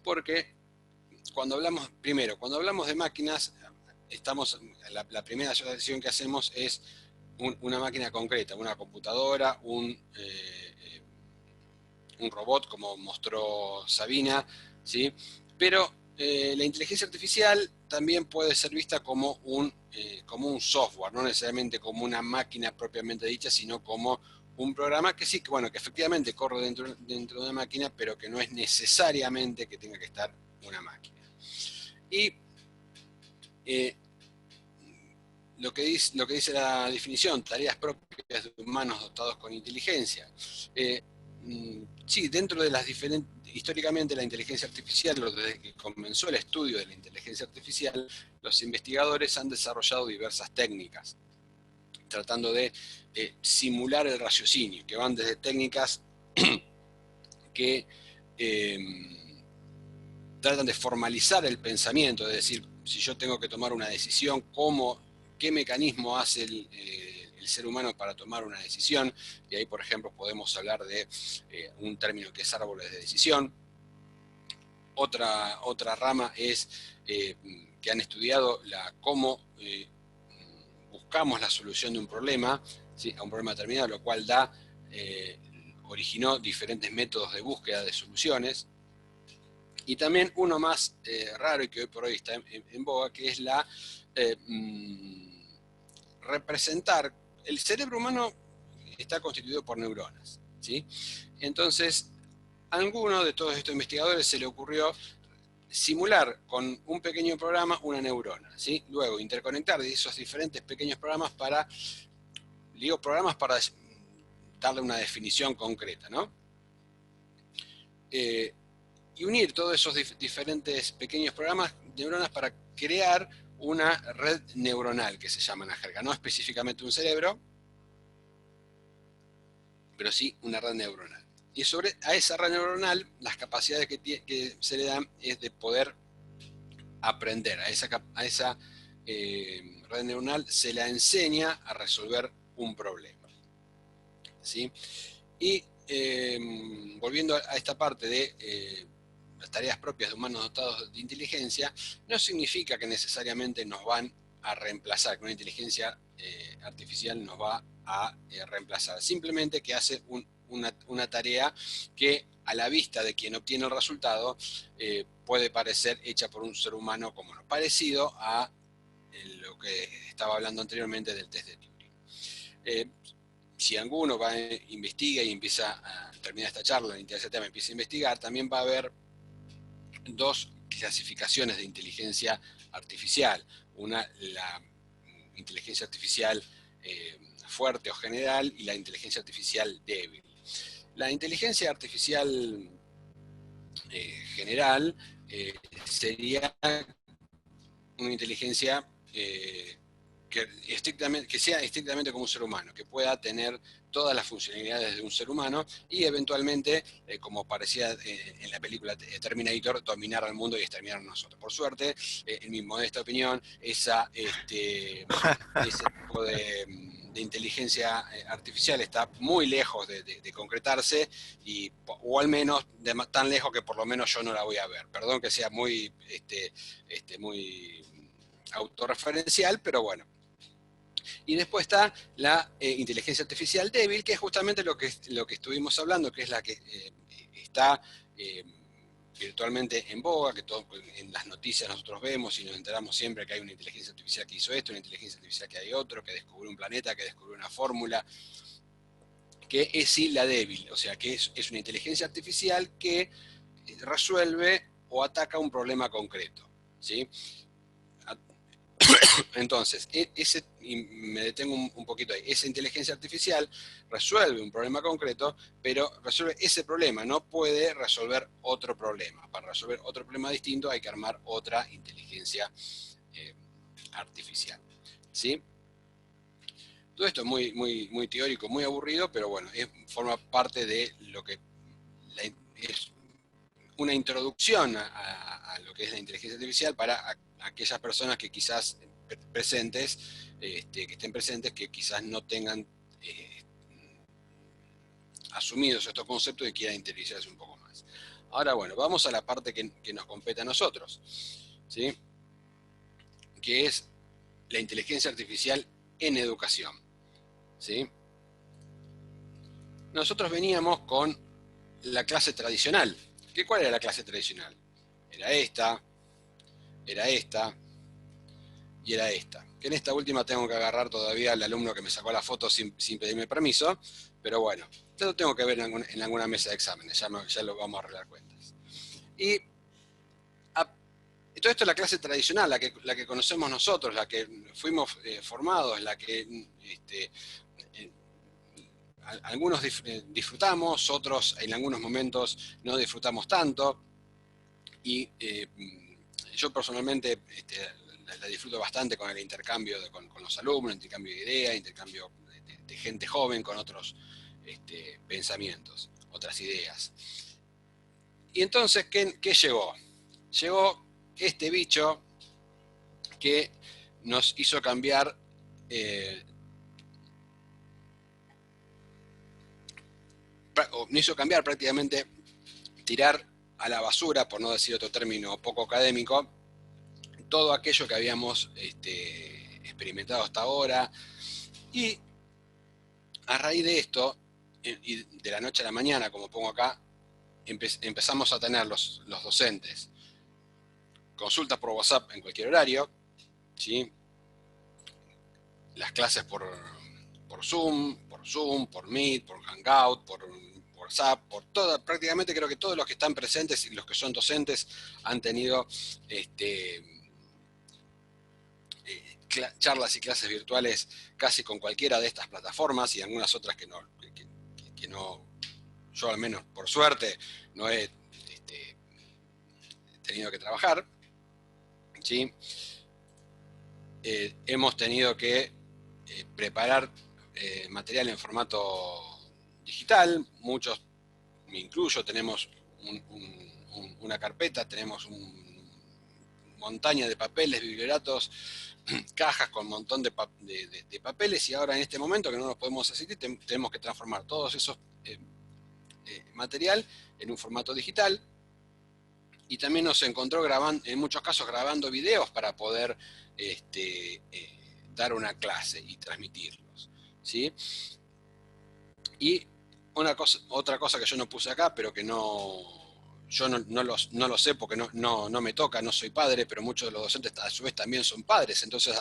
porque cuando hablamos de máquinas, la primera asociación que hacemos es una máquina concreta, una computadora, un robot, como mostró Sabina, ¿sí? Pero la inteligencia artificial también puede ser vista como un software, no necesariamente como una máquina propiamente dicha, sino como un programa que sí, que efectivamente corre dentro de una máquina, pero que no es necesariamente que tenga que estar una máquina. Y lo que dice la definición, tareas propias de humanos dotados con inteligencia. Sí, dentro de las diferentes, históricamente la inteligencia artificial, desde que comenzó el estudio de la inteligencia artificial, los investigadores han desarrollado diversas técnicas, tratando de simular el raciocinio, que van desde técnicas que tratan de formalizar el pensamiento, es decir, si yo tengo que tomar una decisión, ¿qué mecanismo hace el ser humano para tomar una decisión? Y ahí, por ejemplo, podemos hablar de un término que es árboles de decisión. Otra rama es que han estudiado cómo buscamos la solución de un problema, ¿sí? A un problema determinado, lo cual originó diferentes métodos de búsqueda de soluciones. Y también uno más raro y que hoy por hoy está en boga, que es representar. El cerebro humano está constituido por neuronas, ¿sí? Entonces, a alguno de todos estos investigadores se le ocurrió simular con un pequeño programa una neurona, ¿sí? Luego interconectar de esos diferentes pequeños programas para darle una definición concreta, ¿no? Y unir todos esos diferentes pequeños programas, neuronas, para crear una red neuronal, que se llama en la jerga. No específicamente un cerebro, pero sí una red neuronal. Y a esa red neuronal, las capacidades que se le dan es de poder aprender. A esa red neuronal se la enseña a resolver un problema, ¿sí? Y volviendo a esta parte de las tareas propias de humanos dotados de inteligencia, no significa que necesariamente nos van a reemplazar, que una inteligencia artificial nos va a reemplazar. Simplemente que hace una tarea que a la vista de quien obtiene el resultado puede parecer hecha por un ser humano común, parecido a lo que estaba hablando anteriormente del test de Turing. si alguno va a investiga y empieza a terminar esta charla, en ese tema empieza a investigar, también va a haber dos clasificaciones de inteligencia artificial. Una, la inteligencia artificial fuerte o general, y la inteligencia artificial débil. La inteligencia artificial general sería una inteligencia que sea estrictamente como un ser humano, que pueda tener todas las funcionalidades de un ser humano y eventualmente, como parecía en la película Terminator, dominar al mundo y exterminar a nosotros. Por suerte, en mi modesta opinión, ese tipo de inteligencia artificial está muy lejos de concretarse, o al menos tan lejos que por lo menos yo no la voy a ver. Perdón que sea muy, muy autorreferencial, pero bueno. Y después está la inteligencia artificial débil, que es justamente lo que estuvimos hablando, que es la que está virtualmente en boga, que en las noticias nosotros vemos y nos enteramos siempre que hay una inteligencia artificial que hizo esto, una inteligencia artificial que hay otro, que descubrió un planeta, que descubrió una fórmula, que es sí la débil, o sea, que es una inteligencia artificial que resuelve o ataca un problema concreto, ¿sí? Entonces, y me detengo un poquito ahí, esa inteligencia artificial resuelve un problema concreto, pero resuelve ese problema, no puede resolver otro problema. Para resolver otro problema distinto hay que armar otra inteligencia artificial, ¿sí? Todo esto es muy, muy, muy teórico, muy aburrido, pero bueno, forma parte de lo que es una introducción a lo que es la inteligencia artificial para aquellas personas que quizás presentes, que estén presentes, que quizás no tengan asumidos estos conceptos y quieran interiorizarse un poco más. Ahora, bueno, vamos a la parte que nos compete a nosotros, ¿sí? Que es la inteligencia artificial en educación, ¿sí? Nosotros veníamos con la clase tradicional. ¿Cuál era la clase tradicional? Era esta y era esta. Que en esta última tengo que agarrar todavía al alumno que me sacó la foto sin pedirme permiso, pero bueno, esto lo tengo que ver en alguna mesa de exámenes, ya lo vamos a arreglar cuentas. Y todo esto es la clase tradicional, la que conocemos nosotros, la que fuimos formados, la que algunos disfrutamos, otros en algunos momentos no disfrutamos tanto, y yo personalmente la disfruto bastante con el intercambio con los alumnos, intercambio de ideas, intercambio de gente joven con otros pensamientos, otras ideas. Y entonces, ¿qué llegó? Llegó este bicho que nos hizo cambiar prácticamente, tirar a la basura, por no decir otro término poco académico, todo aquello que habíamos experimentado hasta ahora. Y a raíz de esto, y de la noche a la mañana, como pongo acá, empezamos a tener los docentes consultas por WhatsApp en cualquier horario, ¿sí? Las clases por Zoom, por Meet, por Hangout, por WhatsApp, prácticamente creo que todos los que están presentes y los que son docentes han tenido charlas y clases virtuales casi con cualquiera de estas plataformas, y algunas otras que no, yo al menos por suerte no he tenido que trabajar, ¿sí? Hemos tenido que preparar material en formato digital, muchos, me incluyo, tenemos una carpeta, tenemos una montaña de papeles, biblioratos, cajas con un montón de papeles, y ahora en este momento que no nos podemos asistir, tenemos que transformar todos esos material en un formato digital, y también nos encontró en muchos casos grabando videos para poder dar una clase y transmitirlos, ¿sí? Y otra cosa que yo no puse acá, pero que yo no lo sé porque no me toca, no soy padre, pero muchos de los docentes a su vez también son padres, entonces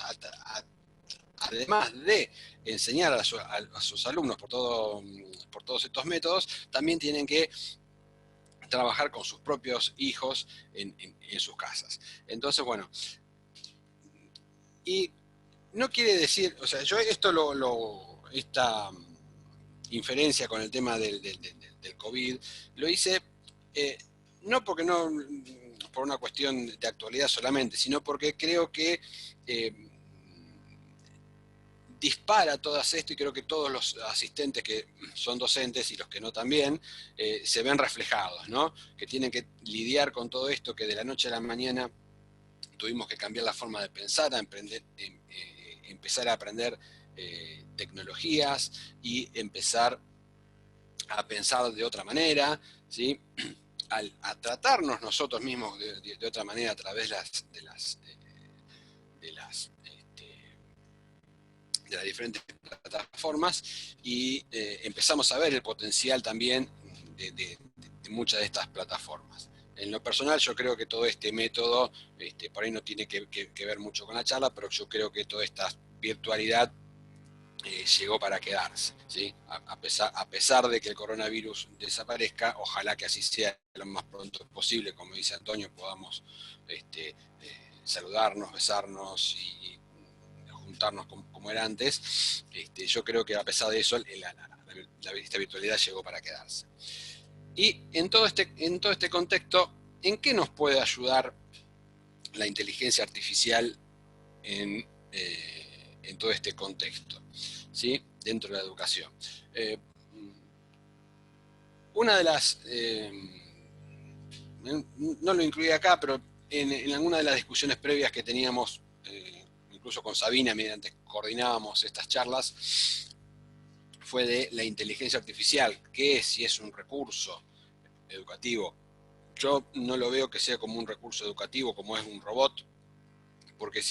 además de enseñar a sus alumnos por todos estos métodos, también tienen que trabajar con sus propios hijos en sus casas. Entonces, bueno, y no quiere decir, o sea, yo esta inferencia con el tema del COVID, lo hice no porque no, por una cuestión de actualidad solamente, sino porque creo que dispara todo esto, y creo que todos los asistentes que son docentes y los que no también, se ven reflejados, ¿no? Que tienen que lidiar con todo esto, que de la noche a la mañana tuvimos que cambiar la forma de pensar, empezar a aprender tecnologías y empezar a pensar de otra manera, ¿sí? A tratarnos nosotros mismos de otra manera a través de las diferentes plataformas, y empezamos a ver el potencial también de muchas de estas plataformas. En lo personal, yo creo que todo este método, por ahí no tiene que ver mucho con la charla, pero yo creo que toda esta virtualidad llegó para quedarse, ¿sí? A pesar de que el coronavirus desaparezca, ojalá que así sea lo más pronto posible, como dice Antonio, podamos saludarnos, besarnos y juntarnos como era antes. Yo creo que a pesar de eso, esta virtualidad llegó para quedarse. Y en todo este contexto, ¿en qué nos puede ayudar la inteligencia artificial en todo este contexto, ¿sí? Dentro de la educación? Una de las... no lo incluí acá, pero en alguna de las discusiones previas que teníamos, incluso con Sabina, mientras coordinábamos estas charlas, fue de la inteligencia artificial, que si es un recurso educativo. Yo no lo veo que sea como un recurso educativo, como es un robot, porque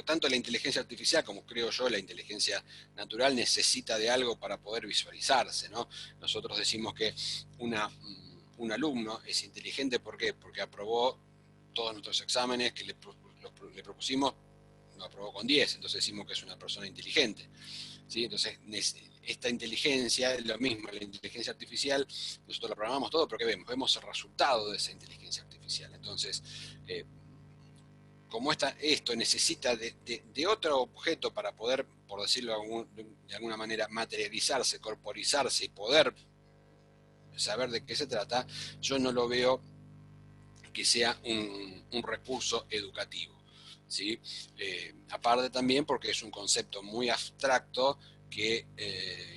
tanto la inteligencia artificial como creo yo la inteligencia natural necesita de algo para poder visualizarse, ¿no? Nosotros decimos que un alumno es inteligente, ¿por qué? Porque aprobó todos nuestros exámenes que le propusimos, lo aprobó con 10, entonces decimos que es una persona inteligente, ¿sí? Entonces, esta inteligencia es lo mismo, la inteligencia artificial, nosotros la programamos todo porque vemos el resultado de esa inteligencia artificial. Entonces, como esto necesita de otro objeto para poder, por decirlo de alguna manera, materializarse, corporizarse y poder saber de qué se trata, yo no lo veo que sea un recurso educativo, ¿sí? Aparte también porque es un concepto muy abstracto que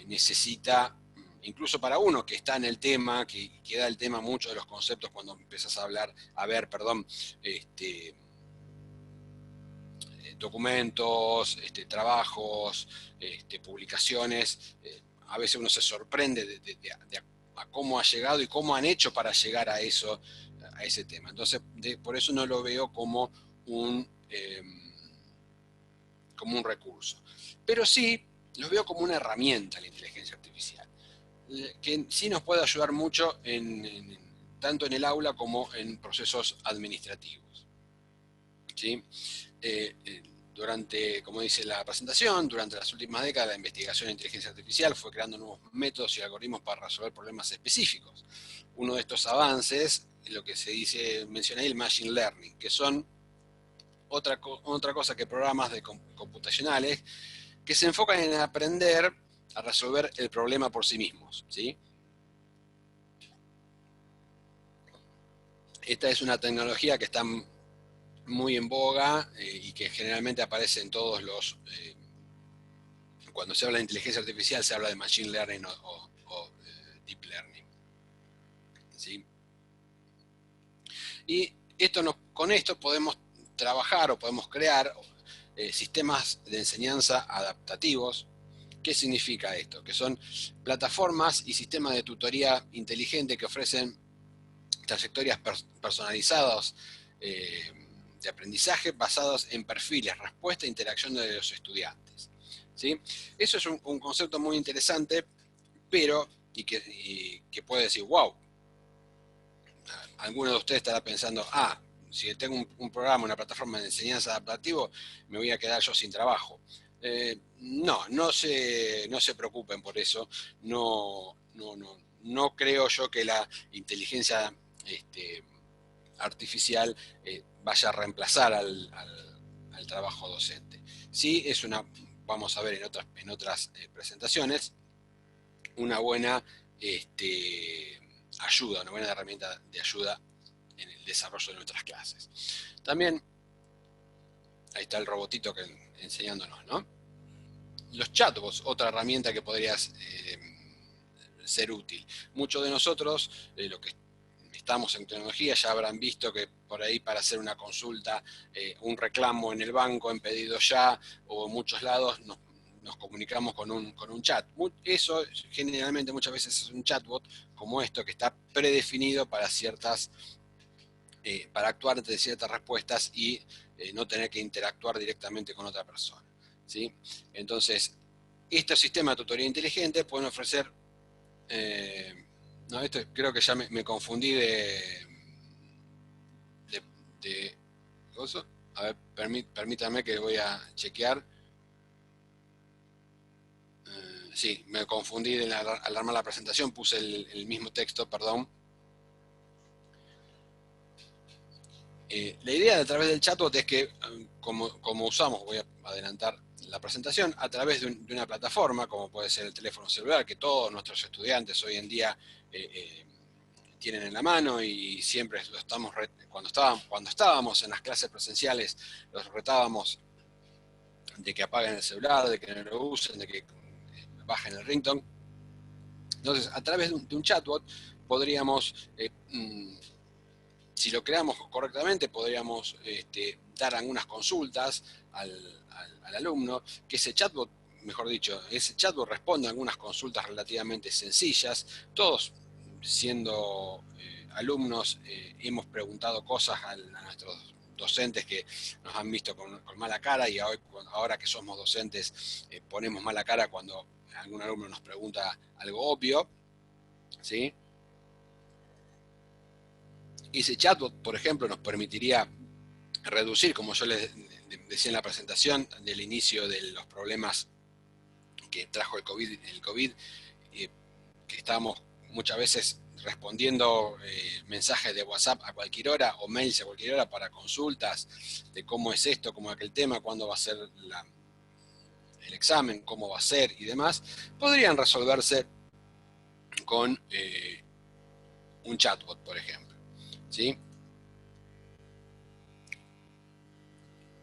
necesita, incluso para uno que está en el tema, que da el tema mucho de los conceptos cuando empiezas a ver, documentos, trabajos, publicaciones, a veces uno se sorprende a cómo ha llegado y cómo han hecho para llegar a ese tema. Entonces, por eso no lo veo como un recurso. Pero sí, lo veo como una herramienta la inteligencia artificial, que sí nos puede ayudar mucho tanto en el aula como en procesos administrativos, ¿sí? Como dice la presentación, durante las últimas décadas la investigación en inteligencia artificial fue creando nuevos métodos y algoritmos para resolver problemas específicos. Uno de estos avances es lo que menciona ahí, el machine learning, que son otra cosa que programas computacionales que se enfocan en aprender a resolver el problema por sí mismos, ¿sí? Esta es una tecnología que está muy en boga y que generalmente aparece en todos cuando se habla de inteligencia artificial se habla de machine learning o deep learning, ¿sí? Y con esto podemos trabajar o podemos crear sistemas de enseñanza adaptativos. ¿Qué significa esto? Que son plataformas y sistemas de tutoría inteligente que ofrecen trayectorias personalizadas de aprendizaje basados en perfiles, respuesta e interacción de los estudiantes, ¿sí? Eso es un concepto muy interesante, pero que puede decir, wow, alguno de ustedes estará pensando, si tengo un programa, una plataforma de enseñanza adaptativo, me voy a quedar yo sin trabajo. No se preocupen por eso. No creo yo que la inteligencia artificial vaya a reemplazar al trabajo docente. Sí, vamos a ver en otras presentaciones, una buena ayuda, una buena herramienta de ayuda en el desarrollo de nuestras clases. También, ahí está el robotito enseñándonos, ¿no? Los chatbots, otra herramienta que podría ser útil. Muchos de nosotros, los que estamos en tecnología, ya habrán visto que por ahí para hacer una consulta, un reclamo en el banco, en pedido ya, o en muchos lados nos comunicamos con un chat. Eso generalmente muchas veces es un chatbot como esto, que está predefinido para para actuar ante ciertas respuestas y no tener que interactuar directamente con otra persona, ¿sí? Entonces, estos sistemas de tutoría inteligente pueden ofrecer... no, esto creo que ya me confundí de cosa. A ver, permítanme que voy a chequear. Sí, me confundí al armar la presentación, puse el mismo texto, perdón. La idea a través del chatbot es que, como usamos, voy a adelantar la presentación, a través de una plataforma, como puede ser el teléfono celular, que todos nuestros estudiantes hoy en día tienen en la mano, y siempre lo estamos cuando estábamos en las clases presenciales, los retábamos de que apaguen el celular, de que no lo usen, de que bajen el ringtone. Entonces, a través de un chatbot podríamos, si lo creamos correctamente, podríamos dar algunas consultas al alumno, que ese chatbot responde a algunas consultas relativamente sencillas. Todos, siendo alumnos, hemos preguntado cosas a nuestros docentes que nos han visto con mala cara, y ahora que somos docentes ponemos mala cara cuando algún alumno nos pregunta algo obvio, ¿sí? Y ese chatbot, por ejemplo, nos permitiría reducir, como yo les decía en la presentación, del inicio de los problemas que trajo el COVID, que estábamos muchas veces respondiendo mensajes de WhatsApp a cualquier hora, o mails a cualquier hora para consultas de cómo es esto, cómo aquel tema, cuándo va a ser el examen, cómo va a ser y demás, podrían resolverse con un chatbot, por ejemplo, ¿sí?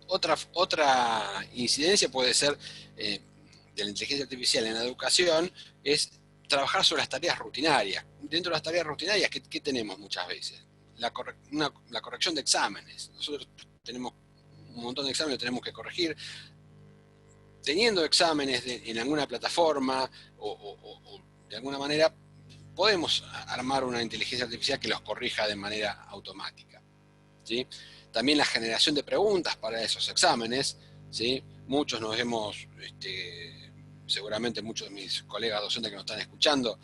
Otra incidencia puede ser de la inteligencia artificial en la educación, es trabajar sobre las tareas rutinarias. Dentro de las tareas rutinarias, ¿qué tenemos muchas veces? La corrección de exámenes. Nosotros tenemos un montón de exámenes que tenemos que corregir. Teniendo exámenes en alguna plataforma o de alguna manera, podemos armar una inteligencia artificial que los corrija de manera automática, ¿sí? También la generación de preguntas para esos exámenes, ¿sí? Muchos nos hemos, seguramente muchos de mis colegas docentes que nos están escuchando,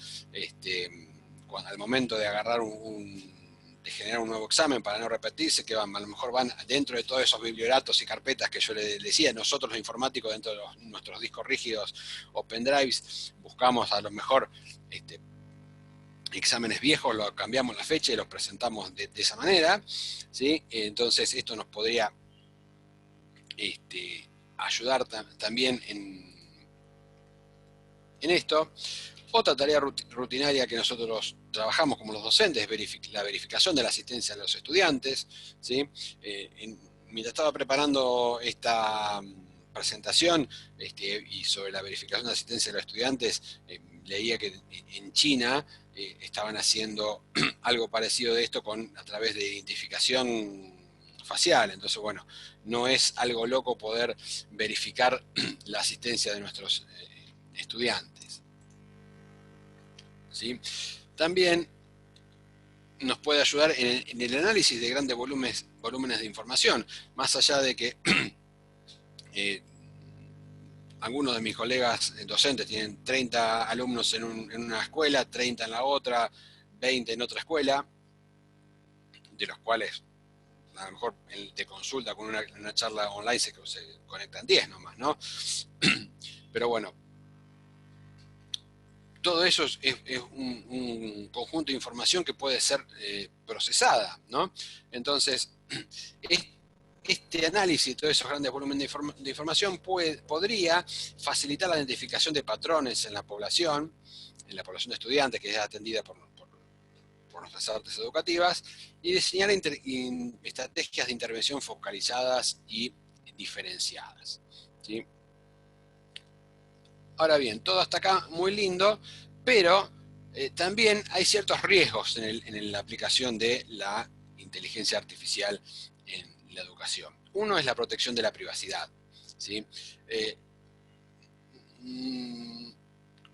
al momento de agarrar de generar un nuevo examen para no repetirse, que a lo mejor van dentro de todos esos biblioratos y carpetas que yo les decía. Nosotros los informáticos, dentro de nuestros discos rígidos o pendrives, buscamos a lo mejor exámenes viejos, lo cambiamos la fecha y los presentamos de esa manera, ¿sí? Entonces esto nos podría ayudar también en esto. Otra tarea rutinaria que nosotros trabajamos como los docentes es la verificación de la asistencia de los estudiantes, ¿sí? Mientras estaba preparando esta presentación y sobre la verificación de la asistencia de los estudiantes, leía que en China estaban haciendo algo parecido de esto a través de identificación facial. Entonces, bueno, no es algo loco poder verificar la asistencia de nuestros estudiantes, ¿sí? También nos puede ayudar en el análisis de grandes volúmenes de información, más allá de que algunos de mis colegas docentes tienen 30 alumnos en una escuela, 30 en la otra, 20 en otra escuela, de los cuales a lo mejor de consulta con una charla online se conectan 10 nomás, ¿no? Pero bueno, todo eso es un conjunto de información que puede ser procesada, ¿no? Entonces, este análisis de todos esos grandes volúmenes de información podría facilitar la identificación de patrones en la población de estudiantes que es atendida por nuestras artes educativas, y diseñar estrategias de intervención focalizadas y diferenciadas, ¿sí? Ahora bien, todo hasta acá muy lindo, pero también hay ciertos riesgos en la aplicación de la inteligencia artificial en la educación. Uno es la protección de la privacidad, ¿sí?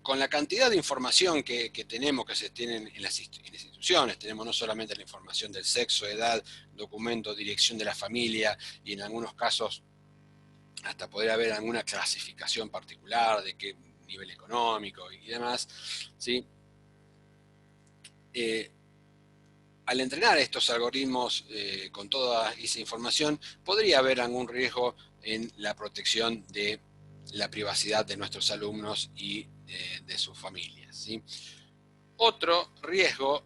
Con la cantidad de información que tenemos, que se tienen en las instituciones, tenemos no solamente la información del sexo, edad, documento, dirección de la familia, y en algunos casos hasta podría haber alguna clasificación particular de qué nivel económico y demás, ¿sí? Al entrenar estos algoritmos con toda esa información, podría haber algún riesgo en la protección de la privacidad de nuestros alumnos y de sus familias, ¿sí? Otro riesgo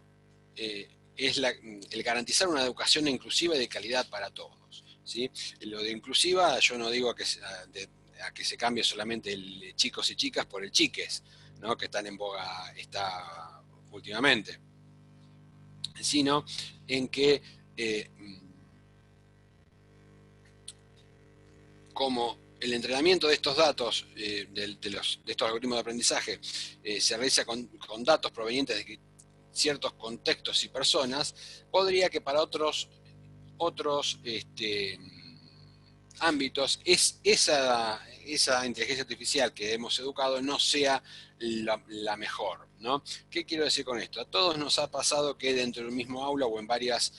es el garantizar una educación inclusiva y de calidad para todos, ¿sí? Lo de inclusiva, yo no digo a que se cambie solamente el chicos y chicas por el chiques, ¿no? Que están en boga últimamente, sino en que como el entrenamiento de estos datos, de estos algoritmos de aprendizaje, se realiza con datos provenientes de ciertos contextos y personas, podría que para otros ámbitos esa inteligencia artificial que hemos educado no sea la mejor, ¿no? ¿Qué quiero decir con esto? A todos nos ha pasado que dentro del mismo aula o en varias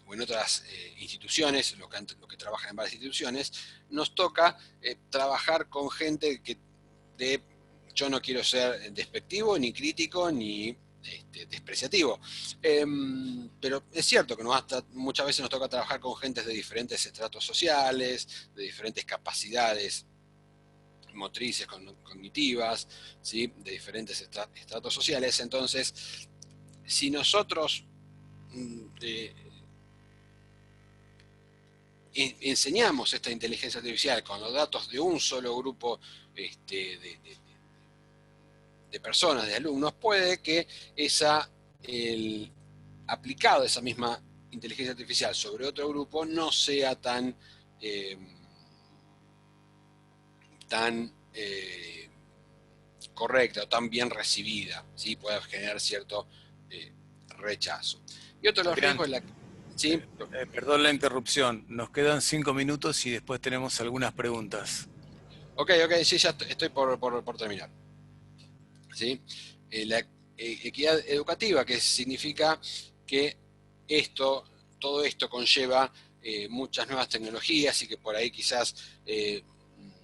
o en otras instituciones, los que trabajan en varias instituciones, nos toca trabajar con gente yo no quiero ser despectivo, ni crítico, ni despreciativo. Pero es cierto que muchas veces nos toca trabajar con gentes de diferentes estratos sociales, de diferentes capacidades motrices, cognitivas, ¿sí? De diferentes estratos sociales. Entonces, si nosotros enseñamos esta inteligencia artificial con los datos de un solo grupo de personas, de alumnos, puede que aplicado esa misma inteligencia artificial sobre otro grupo no sea tan correcta o tan bien recibida, ¿sí? Puede generar cierto rechazo. Y otro de los riesgos es ¿sí?
Perdón la interrupción, nos quedan 5 minutos y después tenemos algunas preguntas.
Ok, sí, ya estoy por terminar. ¿Sí? La equidad educativa, que significa que todo esto conlleva muchas nuevas tecnologías y que por ahí quizás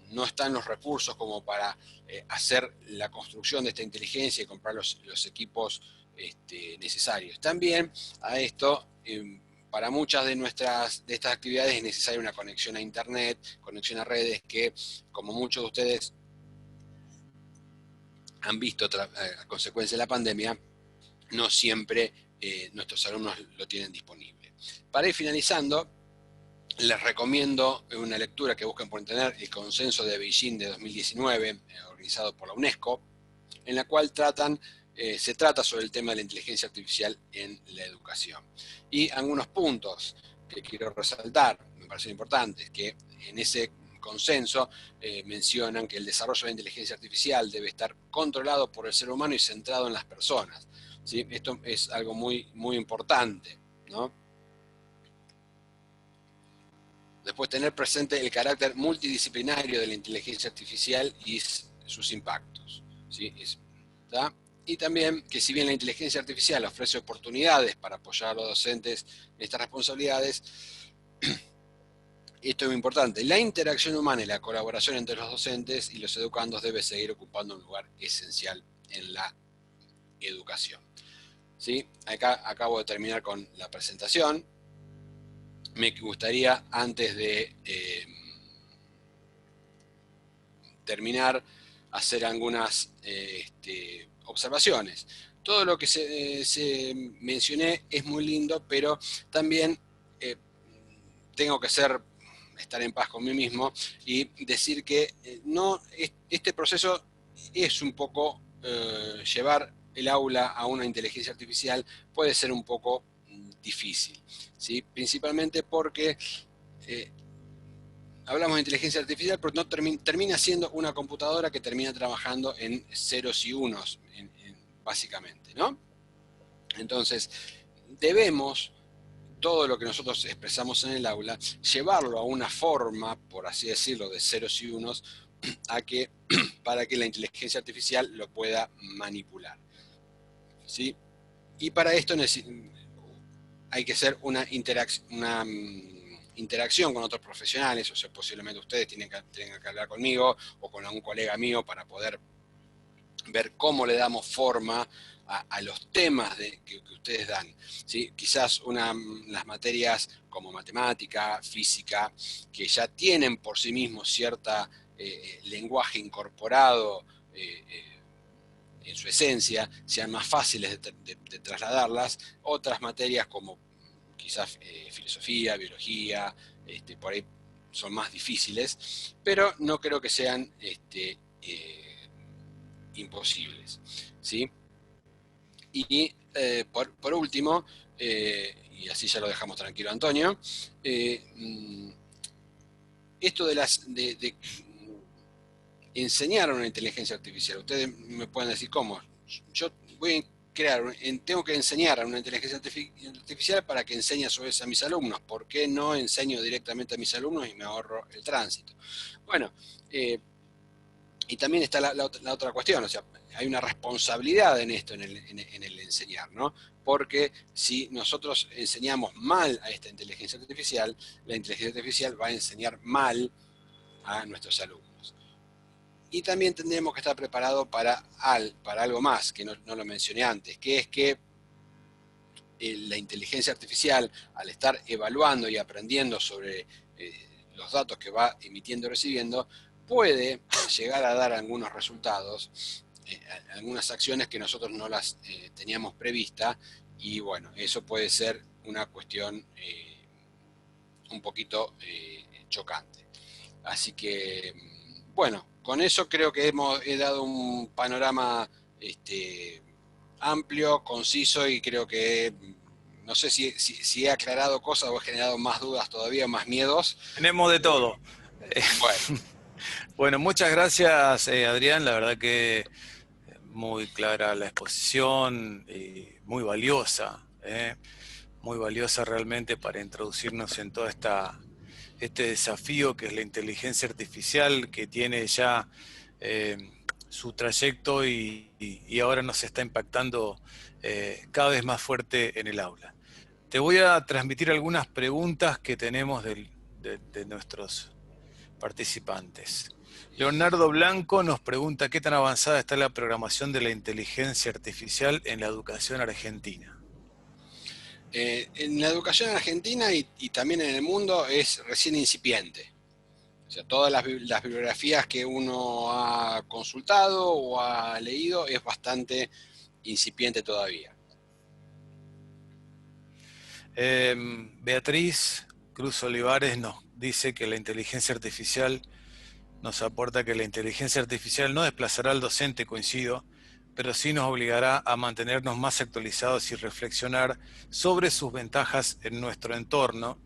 no están los recursos como para hacer la construcción de esta inteligencia y comprar los equipos necesarios. También a esto, para muchas de estas actividades es necesaria una conexión a internet, conexión a redes, que como muchos de ustedes han visto a consecuencia de la pandemia, no siempre nuestros alumnos lo tienen disponible. Para ir finalizando, les recomiendo una lectura que busquen por internet, el Consenso de Beijing de 2019, organizado por la UNESCO, en la cual se trata sobre el tema de la inteligencia artificial en la educación. Y algunos puntos que quiero resaltar, me parecen importantes, que en ese consenso mencionan que el desarrollo de la inteligencia artificial debe estar controlado por el ser humano y centrado en las personas, ¿sí? Esto es algo muy, muy importante, ¿no? Después, tener presente el carácter multidisciplinario de la inteligencia artificial y sus impactos, ¿sí? Y también que si bien la inteligencia artificial ofrece oportunidades para apoyar a los docentes en estas responsabilidades, esto es muy importante, la interacción humana y la colaboración entre los docentes y los educandos debe seguir ocupando un lugar esencial en la educación, ¿sí? Acá acabo de terminar con la presentación. Me gustaría, antes de terminar, hacer algunas observaciones. Todo lo que se mencioné es muy lindo, pero también tengo que estar en paz con mí mismo y decir que este proceso es un poco llevar el aula a una inteligencia artificial puede ser un poco difícil, ¿sí? Principalmente porque hablamos de inteligencia artificial, pero no termina siendo una computadora que termina trabajando en ceros y unos, básicamente, ¿no? Entonces, debemos todo lo que nosotros expresamos en el aula, llevarlo a una forma, por así decirlo, de ceros y unos, para que la inteligencia artificial lo pueda manipular, ¿sí? Y para esto hay que hacer una interacción con otros profesionales, o sea, posiblemente ustedes tengan que hablar conmigo o con algún colega mío para poder ver cómo le damos forma a los temas que ustedes dan, ¿sí? Quizás las materias como matemática, física, que ya tienen por sí mismos cierta lenguaje incorporado en su esencia, sean más fáciles de trasladarlas. Otras materias como quizás filosofía, biología, por ahí son más difíciles, pero no creo que sean imposibles, ¿sí? Y por último, y así ya lo dejamos tranquilo Antonio, esto de enseñar a una inteligencia artificial, ustedes me pueden decir cómo, yo voy a tengo que enseñar a una inteligencia artificial para que enseñe a su vez a mis alumnos, ¿por qué no enseño directamente a mis alumnos y me ahorro el tránsito? Bueno, y también está la otra cuestión, o sea, hay una responsabilidad en esto, en el enseñar, ¿no? Porque si nosotros enseñamos mal a esta inteligencia artificial, la inteligencia artificial va a enseñar mal a nuestros alumnos. Y también tendremos que estar preparados para algo más, que no lo mencioné antes, que es que la inteligencia artificial, al estar evaluando y aprendiendo sobre los datos que va emitiendo y recibiendo, puede llegar a dar algunos resultados, algunas acciones que nosotros no las teníamos previstas, y bueno, eso puede ser una cuestión un poquito chocante. Así que, bueno, con eso creo que he dado un panorama amplio, conciso, y creo que no sé si he aclarado cosas o he generado más dudas todavía, más miedos.
Tenemos de todo.
Bueno.
Bueno, muchas gracias, Adrián. La verdad que muy clara la exposición y muy valiosa realmente para introducirnos en todo este desafío que es la inteligencia artificial, que tiene ya su trayecto y ahora nos está impactando cada vez más fuerte en el aula. Te voy a transmitir algunas preguntas que tenemos de nuestros participantes. Leonardo Blanco nos pregunta qué tan avanzada está la programación de la inteligencia artificial en la educación argentina.
En la educación en Argentina y también en el mundo es recién incipiente. O sea, todas las bibliografías que uno ha consultado o ha leído es bastante incipiente todavía.
Beatriz Cruz Olivares nos dice que la inteligencia artificial nos aporta que la inteligencia artificial no desplazará al docente, coincido, pero sí nos obligará a mantenernos más actualizados y reflexionar sobre sus ventajas en nuestro entorno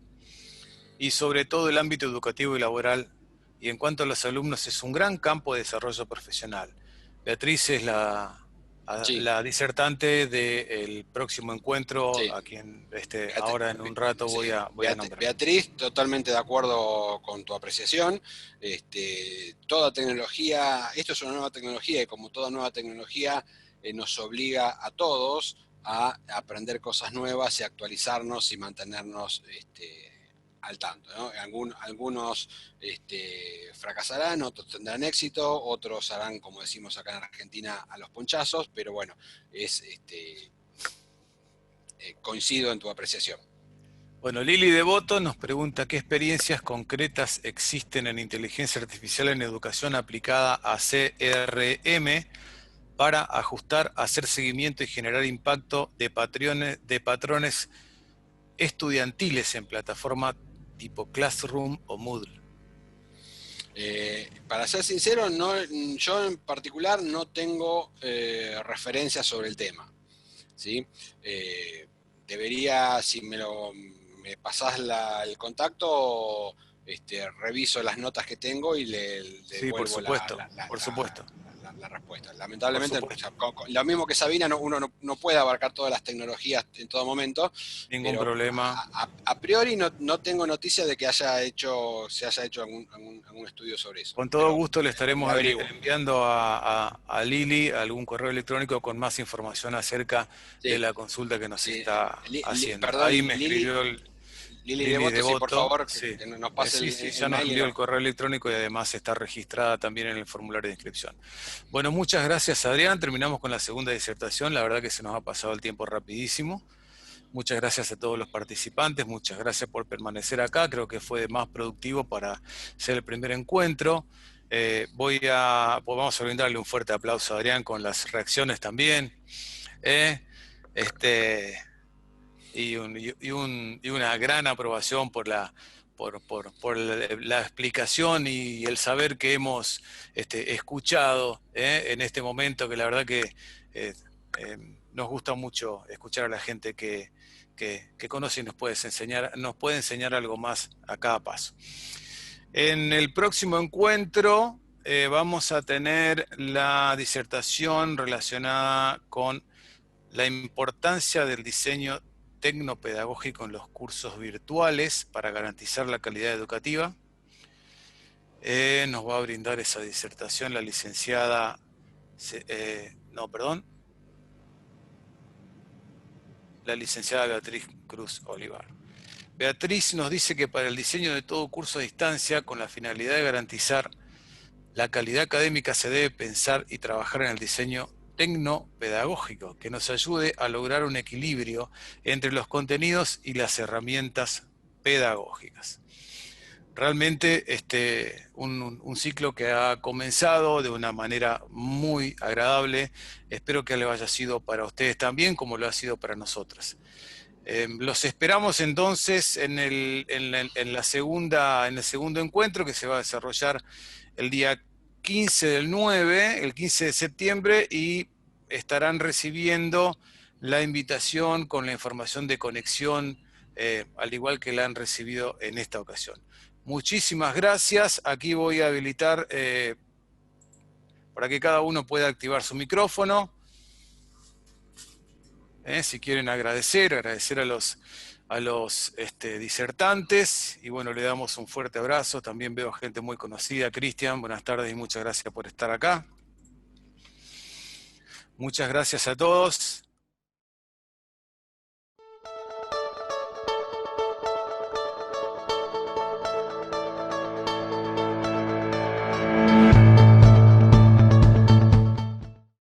y sobre todo el ámbito educativo y laboral. Y en cuanto a los alumnos, es un gran campo de desarrollo profesional. Beatriz es la disertante del próximo encuentro,
sí.
a quien ahora en un rato voy a nombrar.
Beatriz, totalmente de acuerdo con tu apreciación. Toda tecnología, esto es una nueva tecnología, y como toda nueva tecnología nos obliga a todos a aprender cosas nuevas y actualizarnos y mantenernos al tanto, ¿no? Algunos fracasarán, otros tendrán éxito, otros harán, como decimos acá en Argentina, a los ponchazos, pero bueno, es coincido en tu apreciación.
Bueno, Lili Devoto nos pregunta qué experiencias concretas existen en inteligencia artificial en educación aplicada a CRM para ajustar, hacer seguimiento y generar impacto de patrones estudiantiles en plataforma tipo Classroom o Moodle.
Para ser sincero, yo en particular no tengo referencias sobre el tema, ¿sí? Debería, si me pasás el contacto, reviso las notas que tengo y le
Sí, por
devuelvo
supuesto.
la respuesta. Lamentablemente, o sea, lo mismo que Sabina, uno no puede abarcar todas las tecnologías en todo momento.
Ningún
pero
problema.
A priori no tengo noticia de que se haya hecho algún estudio sobre eso.
Con todo gusto le estaremos
averiguo.
enviando a Lili algún correo electrónico con más información acerca de la consulta que nos está haciendo.
Perdón,
Ahí me escribió
Lili
Devoto,
Devoto, sí, por favor,
sí.
que nos pase el
Ya nos
mail.
envió el correo electrónico y además está registrada también en el formulario de inscripción. Bueno, muchas gracias, Adrián. Terminamos con la segunda disertación. La verdad que se nos ha pasado el tiempo rapidísimo. Muchas gracias a todos los participantes. Muchas gracias por permanecer acá. Creo que fue más productivo para ser el primer encuentro. Pues vamos a brindarle un fuerte aplauso a Adrián con las reacciones también. Y una gran aprobación por la explicación y el saber que hemos escuchado en este momento, que la verdad que nos gusta mucho escuchar a la gente que conoce y nos puede enseñar algo más a cada paso. En el próximo encuentro vamos a tener la disertación relacionada con la importancia del diseño tecnopedagógico en los cursos virtuales para garantizar la calidad educativa. Nos va a brindar esa disertación la licenciada, la licenciada Beatriz Cruz Olivar. Beatriz nos dice que para el diseño de todo curso a distancia, con la finalidad de garantizar la calidad académica, se debe pensar y trabajar en el diseño tecnopedagógico, que nos ayude a lograr un equilibrio entre los contenidos y las herramientas pedagógicas. Realmente un ciclo que ha comenzado de una manera muy agradable. Espero que le haya sido para ustedes también, como lo ha sido para nosotros. Los esperamos entonces en el segundo encuentro, que se va a desarrollar el día 15 del 9, el 15 de septiembre, y estarán recibiendo la invitación con la información de conexión, al igual que la han recibido en esta ocasión. Muchísimas gracias. Aquí voy a habilitar para que cada uno pueda activar su micrófono. Si quieren agradecer a los disertantes, y bueno, le damos un fuerte abrazo. También veo gente muy conocida. Cristian, buenas tardes y muchas gracias por estar acá. Muchas gracias a todos.